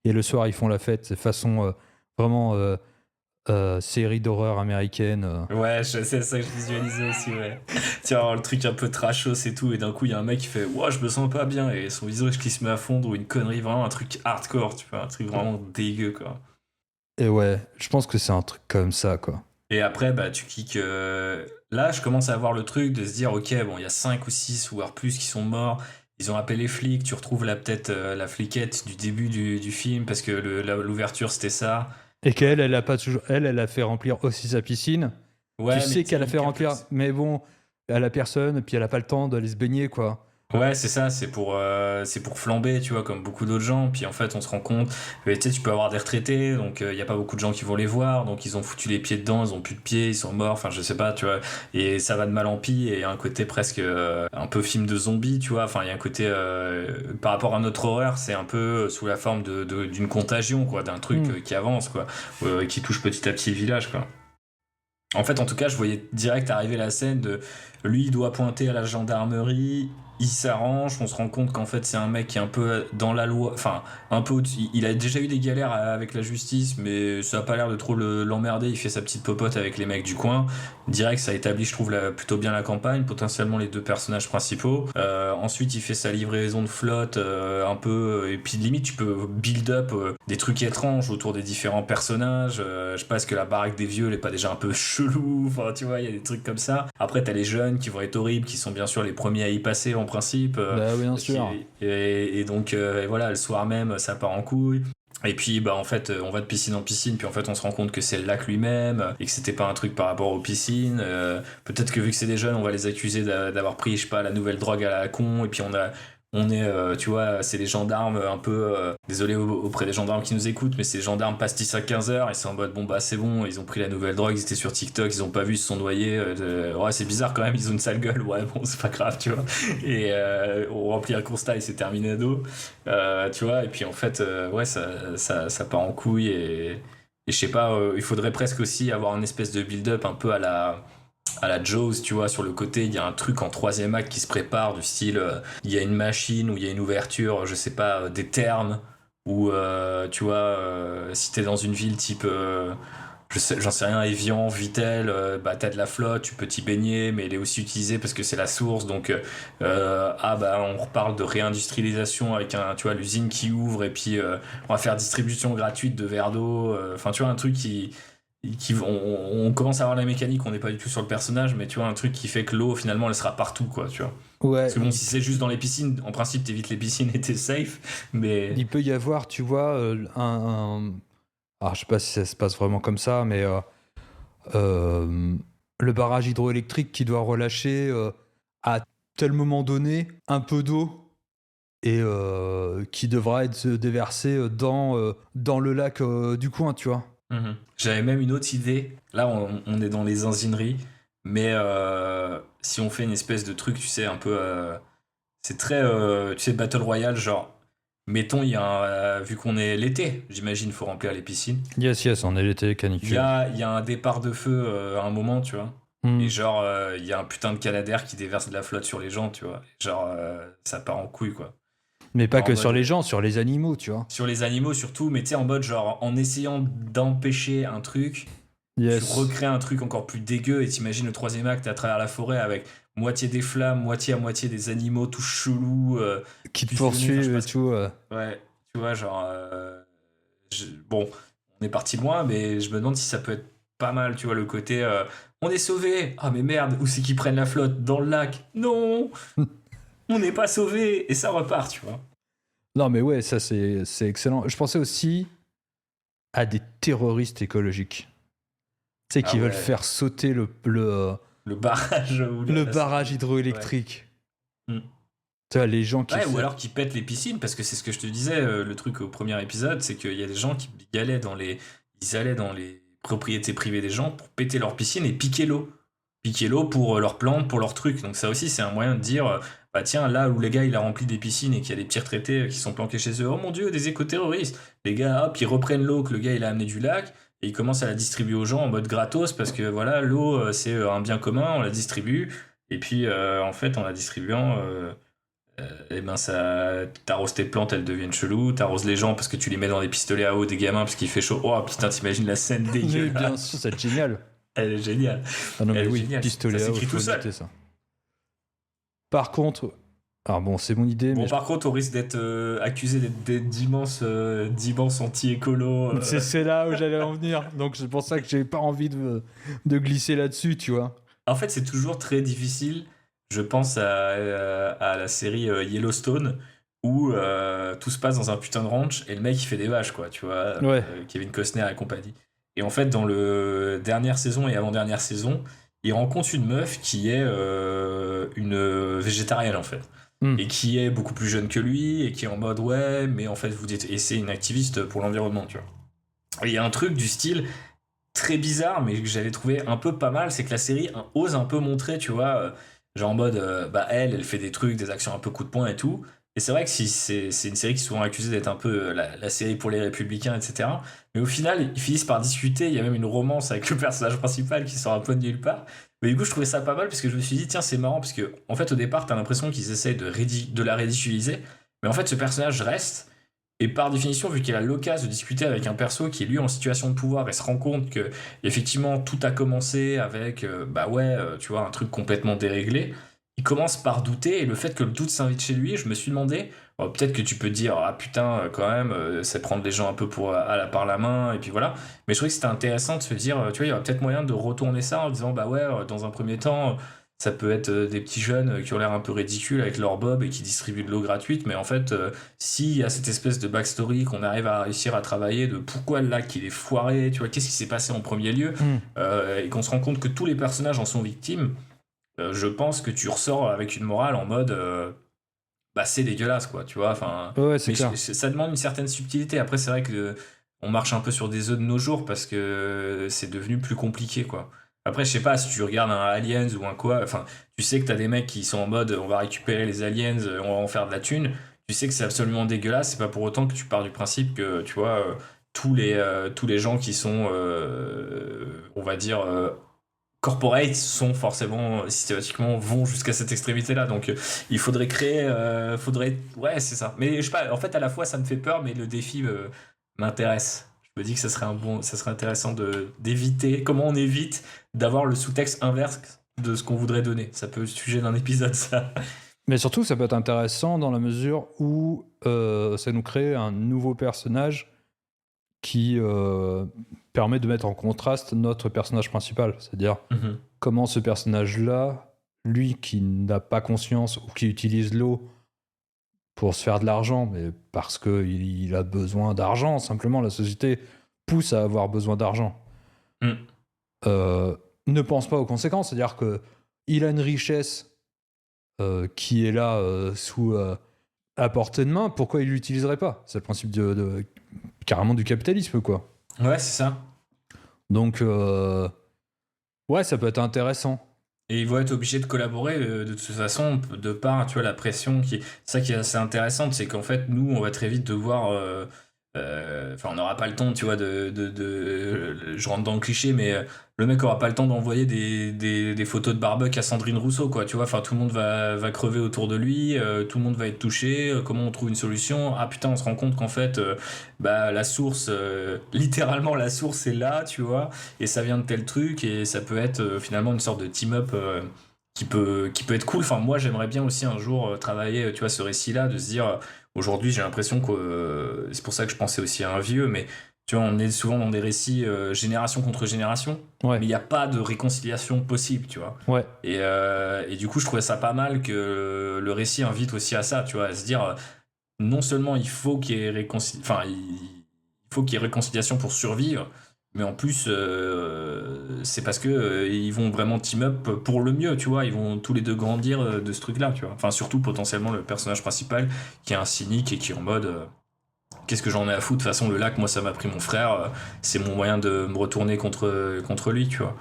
Et le soir, ils font la fête, c'est façon vraiment série d'horreur américaine. Ouais, c'est ça que je visualisais aussi, ouais. Tiens, le truc un peu trashos et tout, et d'un coup, il y a un mec qui fait « Ouah, je me sens pas bien », et son visage qui se met à fondre, ou une connerie, vraiment un truc hardcore, tu vois, un truc vraiment dégueu, quoi. Et ouais, je pense que c'est un truc comme ça, quoi. Et après, bah, tu kicks... Là, je commence à avoir le truc de se dire, ok, bon, il y a 5 ou 6 ou voire plus qui sont morts, ils ont appelé les flics, tu retrouves là peut-être la fliquette du début du film, parce que l'ouverture, c'était ça. Et qu'elle, elle a fait remplir aussi sa piscine. Ouais, tu sais qu'elle a fait remplir, mais bon, elle a personne, puis elle a pas le temps d'aller se baigner, quoi. Ouais, c'est ça, c'est pour flamber, tu vois, comme beaucoup d'autres gens. Puis en fait, on se rend compte, tu sais, tu peux avoir des retraités, donc il y a pas beaucoup de gens qui vont les voir, donc ils ont foutu les pieds dedans, ils ont plus de pieds, ils sont morts, enfin je sais pas, tu vois. Et ça va de mal en pis, et il y a un côté presque un peu film de zombie, tu vois. Enfin, il y a un côté par rapport à notre horreur, c'est un peu sous la forme d'une contagion, quoi, d'un truc qui avance, quoi, qui touche petit à petit le village, quoi. En fait, en tout cas, je voyais direct arriver la scène de lui, il doit pointer à la gendarmerie, il s'arrange, on se rend compte qu'en fait c'est un mec qui est un peu dans la loi, enfin un peu il a déjà eu des galères avec la justice, mais ça a pas l'air de trop l'emmerder, il fait sa petite popote avec les mecs du coin. Direct, ça établit, je trouve, plutôt bien la campagne, potentiellement les deux personnages principaux. Ensuite, il fait sa livraison de flotte un peu, et puis limite tu peux build up des trucs étranges autour des différents personnages. Je sais pas, est-ce que la baraque des vieux elle est pas déjà un peu chelou, enfin tu vois, il y a des trucs comme ça. Après t'as les jeunes qui vont être horribles, qui sont bien sûr les premiers à y passer en principe. Bah oui, bien sûr. Et donc et voilà, le soir même ça part en couille. Et puis bah en fait on va de piscine en piscine, puis en fait on se rend compte que c'est le lac lui-même et que c'était pas un truc par rapport aux piscines. Peut-être que vu que c'est des jeunes, on va les accuser d'avoir pris, je sais pas, la nouvelle drogue à la con, et puis on est, tu vois, c'est les gendarmes un peu... désolé auprès des gendarmes qui nous écoutent, mais c'est les gendarmes pastis à 15h, et c'est en mode, bon bah c'est bon, ils ont pris la nouvelle drogue, ils étaient sur TikTok, ils ont pas vu, ils se sont noyés, ouais c'est bizarre quand même, ils ont une sale gueule, ouais bon c'est pas grave, tu vois. Et on remplit un constat et c'est terminado, tu vois, et puis en fait, ouais ça part en couille, et je sais pas, il faudrait presque aussi avoir une espèce de build-up un peu à la Jaws, tu vois, sur le côté, il y a un truc en troisième acte qui se prépare, du style, il y a une machine ou il y a une ouverture, je sais pas, des termes, ou tu vois, si t'es dans une ville type, j'en sais rien, Evian, Vittel, bah t'as de la flotte, tu peux t'y baigner, mais elle est aussi utilisée parce que c'est la source, donc bah on reparle de réindustrialisation avec tu vois, l'usine qui ouvre et puis on va faire distribution gratuite de verre d'eau, enfin tu vois un truc on commence à avoir la mécanique, on n'est pas du tout sur le personnage, mais tu vois un truc qui fait que l'eau finalement elle sera partout quoi, tu vois. Ouais, Parce que bon, si c'est juste dans les piscines, en principe t'évites les piscines et t'es safe, mais il peut y avoir, tu vois, alors je sais pas si ça se passe vraiment comme ça, mais le barrage hydroélectrique qui doit relâcher à tel moment donné un peu d'eau et qui devra être déversé dans le lac du coin, tu vois. J'avais même une autre idée. Là, on est dans les enzineries, mais si on fait une espèce de truc, tu sais, un peu, c'est très, tu sais, Battle Royale, genre. Mettons, vu qu'on est l'été, j'imagine, faut remplir les piscines. Yes, on est l'été Il canicule. y a un départ de feu à un moment, tu vois. Et genre, il y a un putain de canadair qui déverse de la flotte sur les gens, tu vois. Genre, ça part en couille, quoi. Mais pas En que mode- sur les gens, sur les animaux, tu vois. Sur les animaux surtout, mais tu sais, en mode, genre, en essayant d'empêcher un truc, Yes. tu recrées un truc encore plus dégueu et t'imagines le troisième acte à travers la forêt avec moitié des flammes, moitié à moitié des animaux tout chelous. Qui te fusionnés, poursuivent enfin, et je tout. Ouais, tu vois, genre. Bon, on est parti loin, mais je me demande si ça peut être pas mal, tu vois, le côté. On est sauvé. Ah, mais merde, où c'est qu'ils prennent la flotte? Dans le lac? Non. On n'est pas sauvé. Et ça repart, tu vois. Non, mais ouais, ça c'est excellent. Je pensais aussi à des terroristes écologiques. Tu sais, qui Ah veulent ouais. faire sauter le barrage. le barrage hydroélectrique. Ouais. Tu vois, les gens qui. Ouais, ou alors qui pètent les piscines, parce que c'est ce que je te disais, le truc au premier épisode, c'est qu'il y a des gens qui allaient dans les propriétés privées des gens pour péter leur piscine et piquer l'eau. Piquer l'eau pour leurs plantes, pour leurs trucs. Donc ça aussi, c'est un moyen de dire, bah tiens, là où les gars, il a rempli des piscines et qu'il y a des petits retraités qui sont planqués chez eux, oh mon dieu, des éco-terroristes. Les gars, hop, ils reprennent l'eau que le gars, il a amené du lac, et ils commencent à la distribuer aux gens en mode gratos, parce que voilà, l'eau, c'est un bien commun, on la distribue, et puis en fait, en la distribuant... et ben ça t'arroses tes plantes, elles deviennent cheloues, t'arroses les gens parce que tu les mets dans des pistolets à eau des gamins parce qu'il fait chaud. Oh putain, t'imagines la scène Mais dégueulasse. bien sûr, c'est génial. Elle est géniale. Ah non, mais Elle est oui, géniale. pistolet Ça à eau, s'écrit faut tout seul. noter ça. Par contre, alors bon, c'est mon idée, Bon, mais par contre, on risque d'être accusé d'être d'immense anti-écolo. c'est là où j'allais en venir. Donc c'est pour ça que j'ai pas envie de glisser là-dessus, tu vois. En fait, c'est toujours très difficile. Je pense à la série Yellowstone où tout se passe dans un putain de ranch et le mec il fait des vaches, quoi, tu vois. Ouais. Kevin Costner et compagnie. Et en fait, dans le dernière saison et avant-dernière saison, il rencontre une meuf qui est une végétarienne en fait. Et qui est beaucoup plus jeune que lui et qui est en mode ouais, mais en fait, vous dites. Et c'est une activiste pour l'environnement, tu vois. Et il y a un truc du style très bizarre, mais que j'avais trouvé un peu pas mal, c'est que la série ose un peu montrer, tu vois, genre en mode, bah elle fait des trucs, des actions un peu coup de poing et tout. Et c'est vrai que si c'est une série qui est souvent accusée d'être un peu la série pour les républicains, etc. Mais au final, ils finissent par discuter. Il y a même une romance avec le personnage principal qui sort un peu de nulle part. Mais du coup, je trouvais ça pas mal parce que je me suis dit, tiens, c'est marrant parce que, en fait, au départ, t'as l'impression qu'ils essayent de la ridiculiser. Mais en fait, ce personnage reste. Et par définition, vu qu'il a l'occasion de discuter avec un perso qui est lui en situation de pouvoir et se rend compte que effectivement tout a commencé avec tu vois, un truc complètement déréglé, il commence par douter et le fait que le doute s'invite chez lui, je me suis demandé, peut-être que tu peux te dire ah putain quand même, c'est prendre les gens un peu par la main et puis voilà. Mais je trouvais que c'était intéressant de se dire, tu vois, il y aurait peut-être moyen de retourner ça en disant bah ouais, dans un premier temps. Ça peut être des petits jeunes qui ont l'air un peu ridicules avec leur bob et qui distribuent de l'eau gratuite, mais en fait, s'il y a cette espèce de backstory qu'on arrive à réussir à travailler de pourquoi le lac il est foiré, tu vois, qu'est-ce qui s'est passé en premier lieu, et qu'on se rend compte que tous les personnages en sont victimes, je pense que tu ressors avec une morale en mode c'est dégueulasse, quoi, tu vois, enfin. Ouais, c'est clair. Ça demande une certaine subtilité. Après, c'est vrai que on marche un peu sur des œufs de nos jours parce que c'est devenu plus compliqué, quoi. Après, je sais pas, si tu regardes un Aliens ou un quoi, enfin, tu sais que t'as des mecs qui sont en mode on va récupérer les aliens, on va en faire de la thune. Tu sais que c'est absolument dégueulasse, c'est pas pour autant que tu pars du principe que, tu vois, tous les gens qui sont, on va dire, corporate sont forcément systématiquement vont jusqu'à cette extrémité-là. Donc il faudrait créer, ouais, c'est ça. Mais je sais pas. En fait, à la fois, ça me fait peur, mais le défi m'intéresse. Je me dis que ça serait intéressant d'éviter. Comment on évite d'avoir le sous-texte inverse de ce qu'on voudrait donner. Ça peut être le sujet d'un épisode, ça. Mais surtout, ça peut être intéressant dans la mesure où ça nous crée un nouveau personnage qui permet de mettre en contraste notre personnage principal. C'est-à-dire comment ce personnage-là, lui qui n'a pas conscience ou qui utilise l'eau pour se faire de l'argent, mais parce qu'il a besoin d'argent, simplement la société pousse à avoir besoin d'argent, ne pense pas aux conséquences. C'est-à-dire qu'il a une richesse qui est là à portée de main, pourquoi il l'utiliserait pas? C'est le principe carrément du capitalisme, quoi. Ouais, c'est ça. Donc, ouais, ça peut être intéressant. Et ils vont être obligés de collaborer de toute façon, de par, tu vois, la pression ça qui est assez intéressante, c'est qu'en fait, nous, on va très vite devoir... Enfin, on n'aura pas le temps, tu vois, je rentre dans le cliché, mais le mec aura pas le temps d'envoyer des photos de barbecue à Sandrine Rousseau, quoi, tu vois. Enfin, tout le monde va crever autour de lui, tout le monde va être touché. Comment on trouve une solution? Ah putain, on se rend compte qu'en fait, la source, littéralement la source est là, tu vois, et ça vient de tel truc, et ça peut être finalement une sorte de team-up qui peut être cool. Enfin, moi, j'aimerais bien aussi un jour travailler, tu vois, ce récit-là, de se dire, aujourd'hui, j'ai l'impression que c'est pour ça que je pensais aussi à un vieux, mais tu vois, on est souvent dans des récits génération contre génération, Ouais. mais il n'y a pas de réconciliation possible, tu vois. Ouais. Et du coup, je trouvais ça pas mal que le récit invite aussi à ça, tu vois, à se dire, non seulement il faut qu'il y ait réconciliation pour survivre, mais en plus, c'est parce que ils vont vraiment team up pour le mieux, tu vois. Ils vont tous les deux grandir de ce truc-là, tu vois. Enfin, surtout potentiellement le personnage principal qui est un cynique et qui est en mode qu'est-ce que j'en ai à foutre? De toute façon, le lac, moi, ça m'a pris mon frère. C'est mon moyen de me retourner contre lui, tu vois.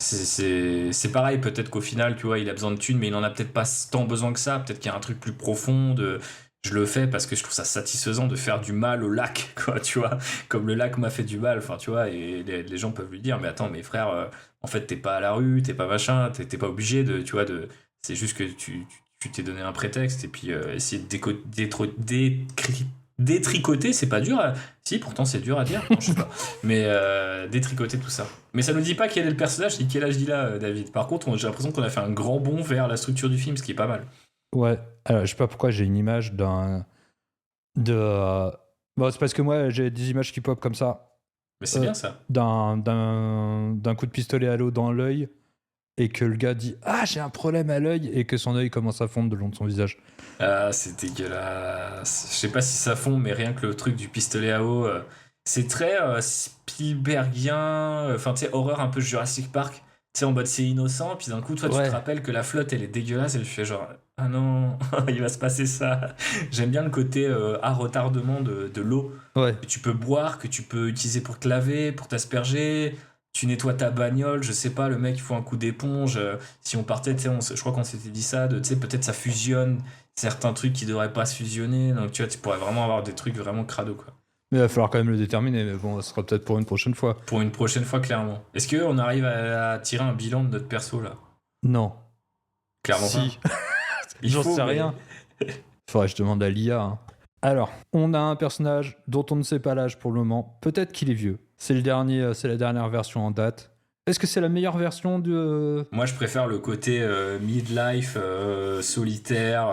C'est pareil, peut-être qu'au final, tu vois, il a besoin de thunes, mais il en a peut-être pas tant besoin que ça. Peut-être qu'il y a un truc plus profond je le fais parce que je trouve ça satisfaisant de faire du mal au lac, quoi, tu vois, comme le lac m'a fait du mal, enfin, tu vois, et les gens peuvent lui dire, mais attends, mes frères, en fait, t'es pas à la rue, t'es pas machin, t'es pas obligé tu vois, c'est juste que tu t'es donné un prétexte, et puis essayer de détricoter, c'est pas dur si, pourtant c'est dur à dire, non, je sais pas, mais détricoter tout ça. Mais ça nous dit pas quel est le personnage et quel âge il a, David. Par contre, j'ai l'impression qu'on a fait un grand bond vers la structure du film, ce qui est pas mal. Ouais, alors je sais pas pourquoi j'ai une image Bon, c'est parce que moi j'ai des images qui pop comme ça. Mais c'est bien ça. D'un coup de pistolet à l'eau dans l'œil et que le gars dit ah j'ai un problème à l'œil et que son œil commence à fondre le long de son visage. Ah, c'est dégueulasse. Je sais pas si ça fond, mais rien que le truc du pistolet à eau, c'est très Spielbergien, enfin tu sais, horreur un peu Jurassic Park. Tu sais, en mode c'est innocent, puis d'un coup, toi, tu te rappelles que la flotte, elle est dégueulasse, et tu fais genre, ah non, il va se passer ça. J'aime bien le côté à retardement de l'eau. Ouais. Que tu peux boire, que tu peux utiliser pour te laver, pour t'asperger. Tu nettoies ta bagnole, je sais pas, le mec, il faut un coup d'éponge. Si on partait, tu sais, je crois qu'on s'était dit ça, tu sais, peut-être ça fusionne certains trucs qui devraient pas se fusionner. Donc, tu vois, tu pourrais vraiment avoir des trucs vraiment crado, quoi. Mais il va falloir quand même le déterminer, mais bon, ça sera peut-être pour une prochaine fois. Pour une prochaine fois, clairement. Est-ce qu'on arrive à tirer un bilan de notre perso, là? Non. Clairement si. pas. J'en sais rien. Faudrait que je demande à l'IA. Hein. Alors, on a un personnage dont on ne sait pas l'âge pour le moment. Peut-être qu'il est vieux. C'est la dernière version en date. Est-ce que c'est la meilleure version de... Moi, je préfère le côté midlife, solitaire,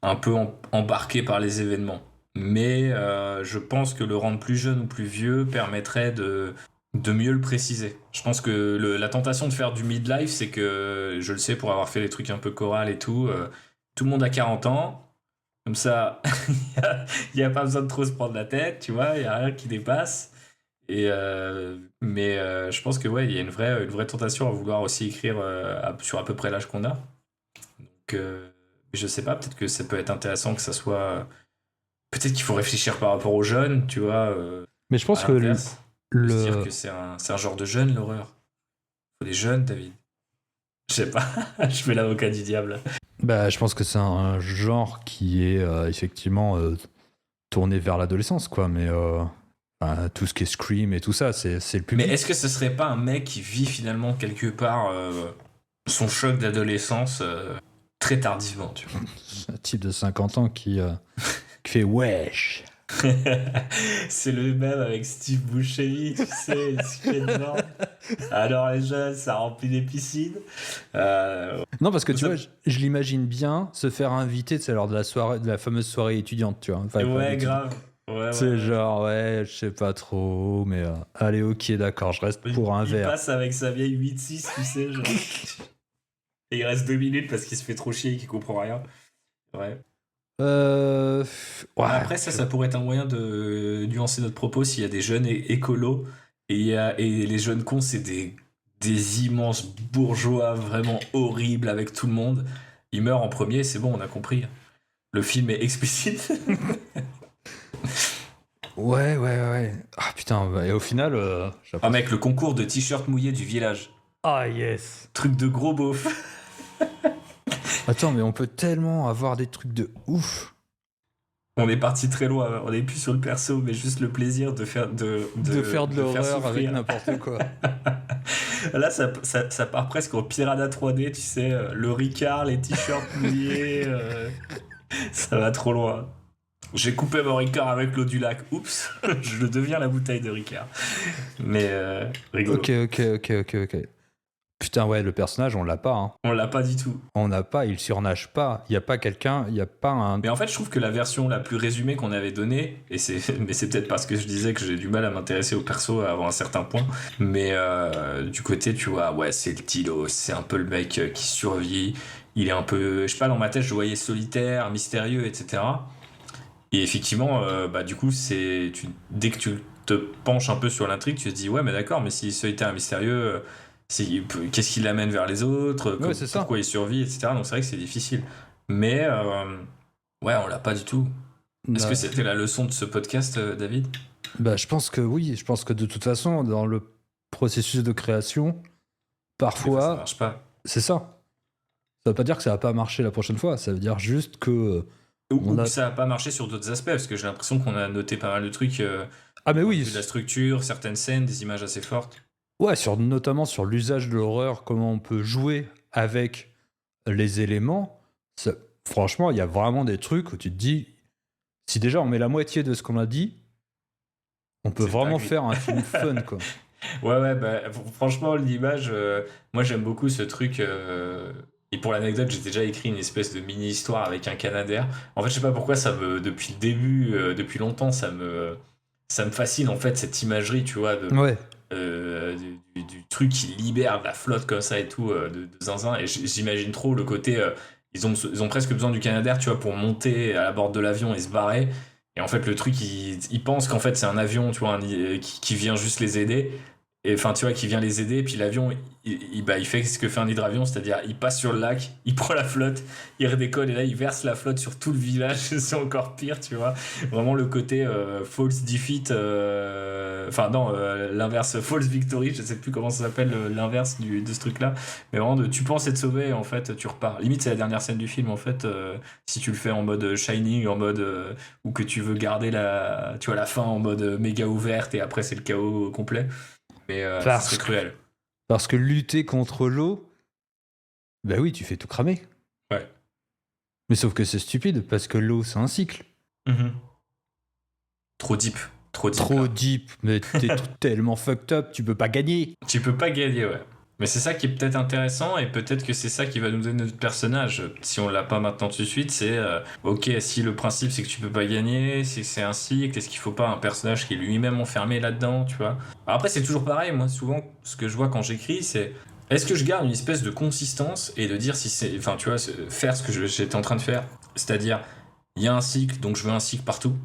un peu embarqué par les événements. Mais je pense que le rendre plus jeune ou plus vieux permettrait de mieux le préciser. Je pense que la tentation de faire du midlife, c'est que, je le sais pour avoir fait des trucs un peu choral et tout le monde a 40 ans, comme ça, il n'y a pas besoin de trop se prendre la tête, tu vois, il n'y a rien qui dépasse. Mais je pense que ouais, il y a une vraie tentation à vouloir aussi écrire sur à peu près l'âge qu'on a. Donc je sais pas, peut-être que ça peut être intéressant que ça soit... Peut-être qu'il faut réfléchir par rapport aux jeunes, tu vois. Mais je pense que se dire que c'est un genre de jeune, l'horreur. Il faut des jeunes, David. Je sais pas, je fais l'avocat du diable. Bah, je pense que c'est un genre qui est effectivement tourné vers l'adolescence, quoi. Mais Enfin, tout ce qui est Scream et tout ça, c'est le Mais public. est-ce que ce serait pas un mec qui vit finalement quelque part son choc d'adolescence très tardivement, tu vois? Un type de 50 ans qui fait wesh. C'est le même avec Steve Buscemi, tu sais, il se fait dedans. Alors les jeunes, ça remplit les piscines. Non, parce que tu Ça- vois, je l'imagine bien se faire inviter, c'est lors de la soirée, de la fameuse soirée étudiante, tu vois. Enfin, pas ouais, d'étudiante. grave. Ouais, C'est ouais. genre, ouais, je sais pas trop, mais allez, ok, d'accord, je reste pour un Il verre. passe avec sa vieille 8-6, tu sais, genre. Et il reste 2 minutes parce qu'il se fait trop chier et qu'il comprend rien. Ouais. Ouais, Après, ça pourrait être un moyen de nuancer notre propos s'il y a des jeunes écolos et les jeunes cons, c'est des immenses bourgeois vraiment horribles avec tout le monde. Ils meurent en premier, c'est bon, on a compris. Le film est explicite. ouais. Ah putain, bah, et au final, j'ai Ah mec, le concours de t-shirt mouillé du village. Ah yes. Truc de gros beauf. Attends, mais on peut tellement avoir des trucs de ouf. On est parti très loin, on n'est plus sur le perso, mais juste le plaisir de faire de faire de l'horreur souffrir. avec n'importe quoi. Là, ça part presque au Piranha 3D, tu sais, le Ricard, les t-shirts mouillés, ça va trop loin. J'ai coupé mon Ricard avec l'eau du lac, oups, je deviens la bouteille de Ricard. Mais rigolo. Ok. Putain, ouais, le personnage, on l'a pas. Hein. On l'a pas du tout. On n'a pas, il surnage pas. Il y a pas quelqu'un, il y a pas un. Mais en fait, je trouve que la version la plus résumée qu'on avait donnée, mais c'est peut-être parce que je disais que j'ai du mal à m'intéresser au perso avant un certain point, mais du côté, tu vois, ouais, c'est le Tilo, c'est un peu le mec qui survit, il est un peu, je sais pas, dans ma tête, je voyais solitaire, mystérieux, etc. Et effectivement, bah, du coup, dès que tu te penches un peu sur l'intrigue, tu te dis, ouais, mais d'accord, mais s'il est solitaire et mystérieux, qu'est-ce qui l'amène vers les autres, Ouais, c'est ça. pourquoi il survit, etc. Donc c'est vrai que c'est difficile. Mais ouais, on l'a pas du tout. Est-ce que c'était la leçon de ce podcast, David? Bah, je pense que oui. Je pense que de toute façon, dans le processus de création, Des fois, ça parfois, marche pas. c'est ça. Ça veut pas dire que ça va pas marcher la prochaine fois. Ça veut dire juste que. Ou On a- que ça a pas marché sur d'autres aspects, parce que j'ai l'impression qu'on a noté pas mal de trucs. Ah, mais Au oui. vu de la structure, certaines scènes, des images assez fortes. Ouais, notamment sur l'usage de l'horreur, comment on peut jouer avec les éléments. Franchement, il y a vraiment des trucs où tu te dis, si déjà on met la moitié de ce qu'on a dit, on peut C'est vraiment dingue. faire un film fun, quoi. Ouais, bah, franchement, l'image, moi j'aime beaucoup ce truc. Et pour l'anecdote, j'ai déjà écrit une espèce de mini-histoire avec un Canadair. En fait, je sais pas pourquoi, depuis le début, depuis longtemps, ça me fascine en fait cette imagerie, tu vois, Ouais. du truc qui libère de la flotte comme ça et tout, de zinzin. Et j'imagine trop le côté. Ils ont presque besoin du Canadair, tu vois, pour monter à la bord de l'avion et se barrer. Et en fait, le truc, ils pensent qu'en fait, c'est un avion, tu vois, qui vient juste les aider. Et enfin, tu vois, qui vient les aider. Et puis l'avion, il fait ce que fait un hydravion, c'est-à-dire, il passe sur le lac, il prend la flotte, il redécolle, et là, il verse la flotte sur tout le village. C'est encore pire, tu vois. Vraiment le côté false defeat. Enfin, non, l'inverse, false victory. Je sais plus comment ça s'appelle, l'inverse de ce truc-là. Mais vraiment, tu penses être sauvé, et en fait, tu repars. Limite, c'est la dernière scène du film, en fait. Si tu le fais en mode Shining, en mode. Ou que tu veux garder tu vois, la fin en mode méga ouverte, et après, c'est le chaos complet. Mais c'est cruel. Parce que lutter contre l'eau, bah oui, tu fais tout cramer. Ouais. Mais sauf que c'est stupide, parce que l'eau, c'est un cycle. Trop deep. Trop deep. Trop là. deep, mais t'es tellement fucked up, tu peux pas gagner. Tu peux pas gagner, ouais. Mais c'est ça qui est peut-être intéressant, et peut-être que c'est ça qui va nous donner notre personnage. Si on l'a pas maintenant tout de suite, c'est ok, si le principe c'est que tu peux pas gagner, si c'est un cycle, est-ce qu'il faut pas un personnage qui est lui-même enfermé là-dedans, tu vois? Alors après, c'est toujours pareil, moi, souvent, ce que je vois quand j'écris, c'est est-ce que je garde une espèce de consistance et de dire si c'est. Enfin, tu vois, faire ce que j'étais en train de faire, c'est-à-dire, il y a un cycle, donc je veux un cycle partout.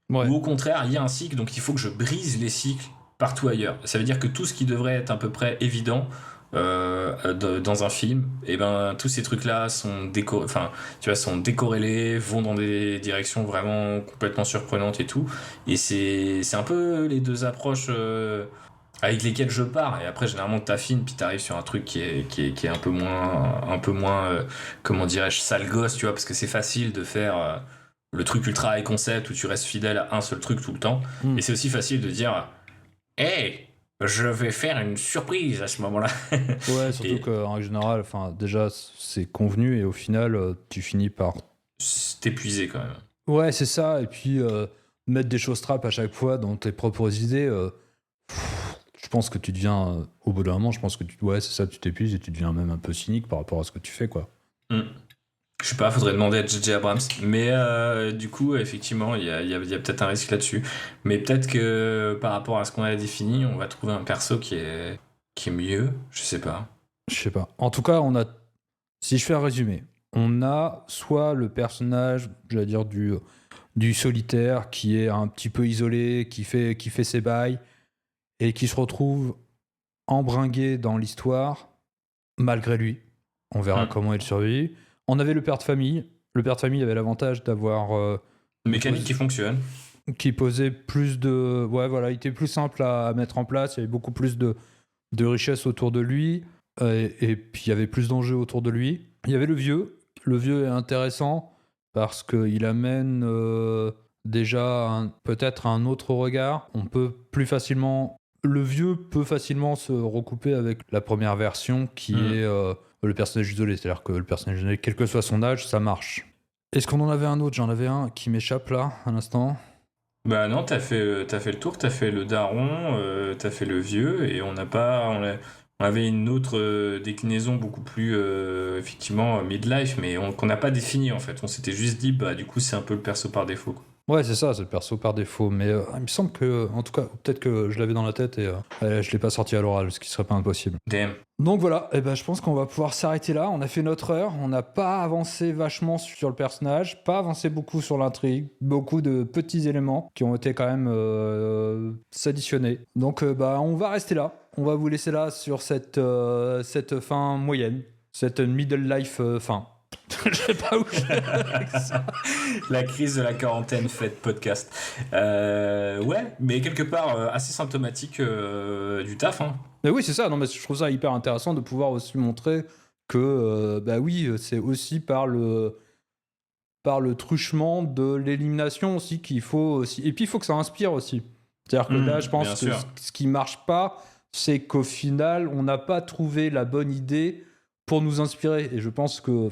Ouais. Ou au contraire, il y a un cycle, donc il faut que je brise les cycles partout ailleurs. Ça veut dire que tout ce qui devrait être à peu près évident dans un film, et ben tous ces trucs-là sont sont décorrélés, vont dans des directions vraiment complètement surprenantes et tout. Et c'est un peu les deux approches avec lesquelles je pars. Et après, généralement, t'affines, puis t'arrives sur un truc qui est un peu moins comment dirais-je, sale gosse, tu vois, parce que c'est facile de faire le truc ultra high concept où tu restes fidèle à un seul truc tout le temps. Et c'est aussi facile de dire hey, je vais faire une surprise à ce moment-là. Ouais, surtout qu'en règle générale, déjà c'est convenu et au final tu finis par t'épuiser quand même. Ouais, c'est ça. Et puis mettre des choses trappes à chaque fois dans tes propres idées, je pense que tu deviens au bout d'un moment, je pense que ouais, c'est ça, tu t'épuises et tu deviens même un peu cynique par rapport à ce que tu fais, quoi. Je sais pas, faudrait demander à J.J. Abrams. Mais du coup, effectivement, il y a peut-être un risque là-dessus. Mais peut-être que par rapport à ce qu'on a défini, on va trouver un perso qui est mieux. Je sais pas. En tout cas, si je fais un résumé, on a soit le personnage, j'allais dire, du solitaire, qui est un petit peu isolé, qui fait ses bails, et qui se retrouve embringué dans l'histoire, malgré lui. On verra comment il survit. On avait le père de famille. Le père de famille avait l'avantage d'avoir... une mécanique qui fonctionne. Qui posait plus de... Ouais, voilà, il était plus simple à mettre en place. Il y avait beaucoup plus de richesse autour de lui. Et puis, il y avait plus d'enjeux autour de lui. Il y avait le vieux. Le vieux est intéressant parce qu'il amène déjà peut-être un autre regard. On peut plus facilement... Le vieux peut facilement se recouper avec la première version qui est... le personnage isolé, c'est-à-dire que le personnage isolé, quel que soit son âge, ça marche. Est-ce qu'on en avait un autre ? J'en avais un qui m'échappe là, un instant. Bah non, t'as fait le tour, t'as fait le daron, t'as fait le vieux, et on avait une autre déclinaison beaucoup plus, effectivement, midlife, mais qu'on n'a pas défini en fait. On s'était juste dit, bah du coup c'est un peu le perso par défaut, quoi. Ouais, c'est ça, c'est le perso par défaut. Mais il me semble que, en tout cas, peut-être que je l'avais dans la tête et je l'ai pas sorti à l'oral, ce qui serait pas impossible. Damn. Donc voilà, je pense qu'on va pouvoir s'arrêter là. On a fait notre heure. On n'a pas avancé vachement sur le personnage, pas avancé beaucoup sur l'intrigue, beaucoup de petits éléments qui ont été quand même s'additionnés. Donc on va rester là. On va vous laisser là sur cette fin moyenne, cette middle life fin. Je sais pas où je vais avec ça. La crise de la quarantaine faite podcast. Ouais, mais quelque part assez symptomatique du taf. Hein. Mais oui, c'est ça. Non, mais je trouve ça hyper intéressant de pouvoir aussi montrer que, oui, c'est aussi par le truchement de l'élimination aussi qu'il faut aussi. Et puis il faut que ça inspire aussi. C'est-à-dire que là, je pense que ce qui marche pas, c'est qu'au final, on n'a pas trouvé la bonne idée pour nous inspirer. Et je pense que,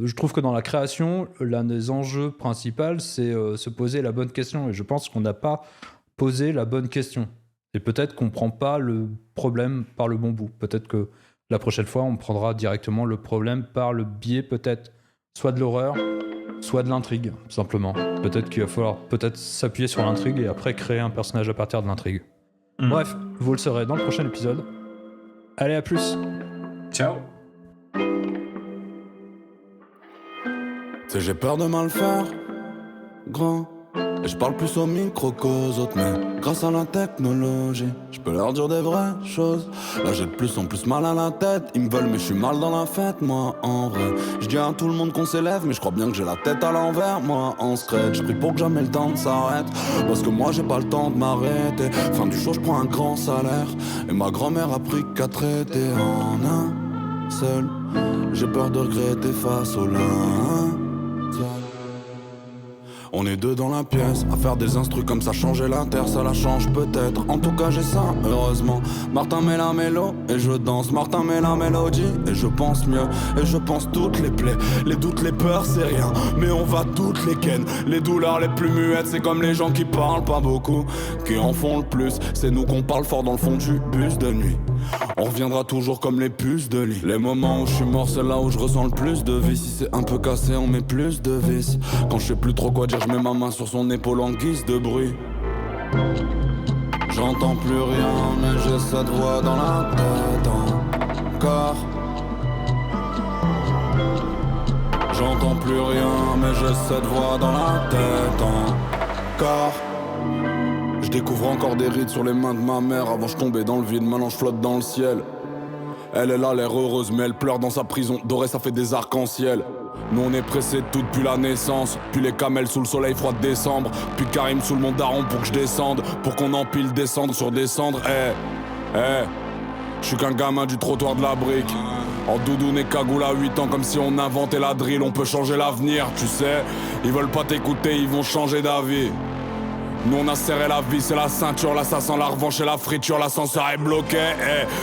je trouve que dans la création, l'un des enjeux principaux, c'est se poser la bonne question. Et je pense qu'on n'a pas posé la bonne question. Et peut-être qu'on ne prend pas le problème par le bon bout. Peut-être que la prochaine fois, on prendra directement le problème par le biais, peut-être, soit de l'horreur, soit de l'intrigue, simplement. Peut-être qu'il va falloir s'appuyer sur l'intrigue et après créer un personnage à partir de l'intrigue. Bref, vous le saurez dans le prochain épisode. Allez, à plus. Ciao. J'ai peur de mal faire, grand. Et je parle plus au micro qu'aux autres, mais grâce à la technologie, je peux leur dire des vraies choses. Là j'ai de plus en plus mal à la tête. Ils me veulent mais je suis mal dans la fête, moi en vrai. Je dis à tout le monde qu'on s'élève, mais je crois bien que j'ai la tête à l'envers, moi en secret. Je prie pour que jamais le temps ne s'arrête, parce que moi j'ai pas le temps de m'arrêter. Fin du jour je prends un grand salaire, et ma grand-mère a pris qu'à traiter en un seul. J'ai peur de regretter face au lin. On est deux dans la pièce, à faire des instrus comme ça, changer la terre, ça la change peut-être. En tout cas j'ai ça, heureusement. Martin met la mélo et je danse, Martin met la mélodie et je pense mieux. Et je pense toutes les plaies, les doutes, les peurs c'est rien, mais on va toutes les ken. Les douleurs les plus muettes, c'est comme les gens qui parlent pas beaucoup, qui en font le plus. C'est nous qu'on parle fort dans le fond du bus de nuit. On reviendra toujours comme les puces de lit. Les moments où je suis mort, c'est là où je ressens le plus de vie. Si c'est un peu cassé, on met plus de vis. Quand je sais plus trop quoi dire, je mets ma main sur son épaule en guise de bruit. J'entends plus rien, mais j'ai cette voix dans la tête encore. J'entends plus rien, mais j'ai cette voix dans la tête encore. Je découvre encore des rides sur les mains de ma mère. Avant je tombais dans le vide, maintenant je flotte dans le ciel. Elle a l'air heureuse mais elle pleure dans sa prison dorée, ça fait des arcs-en-ciel. Nous on est pressés de tout depuis la naissance. Puis les camels sous le soleil froid de décembre. Puis Karim sous le mont daron pour que je descende. Pour qu'on empile descendre sur descendre. Je suis qu'un gamin du trottoir de la brique. En doudoune et cagoule à 8 ans comme si on inventait la drill. On peut changer l'avenir, tu sais. Ils veulent pas t'écouter, ils vont changer d'avis. Nous on a serré la vis et la ceinture. Là ça sent la revanche et la friture. L'ascenseur est bloqué,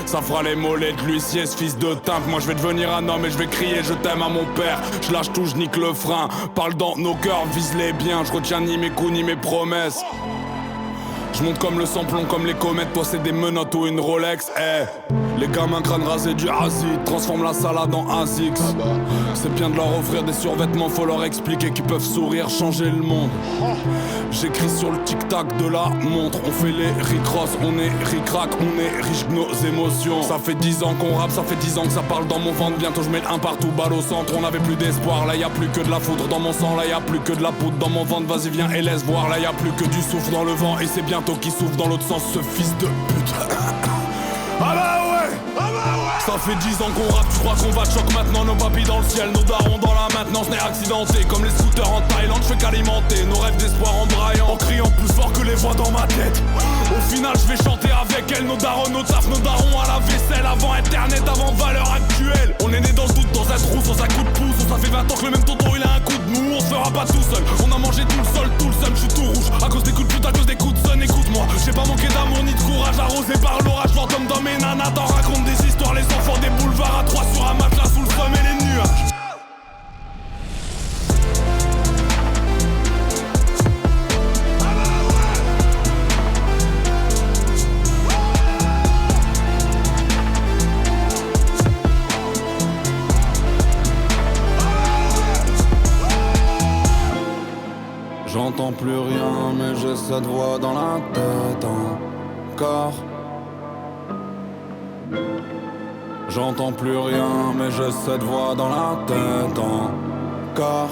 ça fera les mollets de l'huissier, ce fils de timbre. Moi je vais devenir un homme et je vais crier je t'aime à mon père. Je lâche tout, je nique le frein. Parle dans nos cœurs, vise les biens. Je retiens ni mes coups ni mes promesses. Je monte comme le samplon, comme les comètes. Toi c'est des menottes ou une Rolex. Les gamins crâne rasé du Asie transforment la salade en Azix. C'est bien de leur offrir des survêtements. Faut leur expliquer qu'ils peuvent sourire, changer le monde. J'écris sur le tic-tac de la montre. On fait les ric-ross, on est ric-rac. On est riche de nos émotions. Ça fait 10 ans qu'on rappe, ça fait 10 ans que ça parle dans mon ventre. Bientôt je mets un partout, balle au centre. On avait plus d'espoir, là y a plus que de la foudre dans mon sang. Là y a plus que de la poudre dans mon ventre. Vas-y viens et laisse voir. Là y a plus que du souffle dans le vent. Et c'est bientôt qui souffle dans l'autre sens, ce fils de pute. Ah bah ouais, ça fait 10 ans qu'on rappe, tu crois qu'on va de choc maintenant. Nos papilles dans le ciel, nos darons dans la maintenance. N'est accidenté comme les scooters en Thaïlande. Je fais qu'alimenter nos rêves d'espoir en braillant, en criant plus fort que les voix dans ma tête. Au final je vais chanter avec elle. Nos darons, nos tafs, nos darons à la vaisselle. Avant internet, avant valeur actuelle. On est né dans le doute, dans un trou, sans un coup de pouce. Ça fait 20 ans que le même tonton il a un coup de mou. On se fera pas tout seul, on a mangé tout le sol, tout le seum. Je suis tout rouge, à cause des coups de pute, à cause des coups de son. Écoute-moi, j'ai pas manqué d'amour ni de courage. Arrosé par l'orage, fantôme dans mes nanas. T'en raconte des histoires, les enfants des boulevards. À 3 sur un matelas sous le somme et les nuages. J'entends plus rien, mais j'ai cette voix dans la tête encore. J'entends plus rien, mais j'ai cette voix dans la tête encore.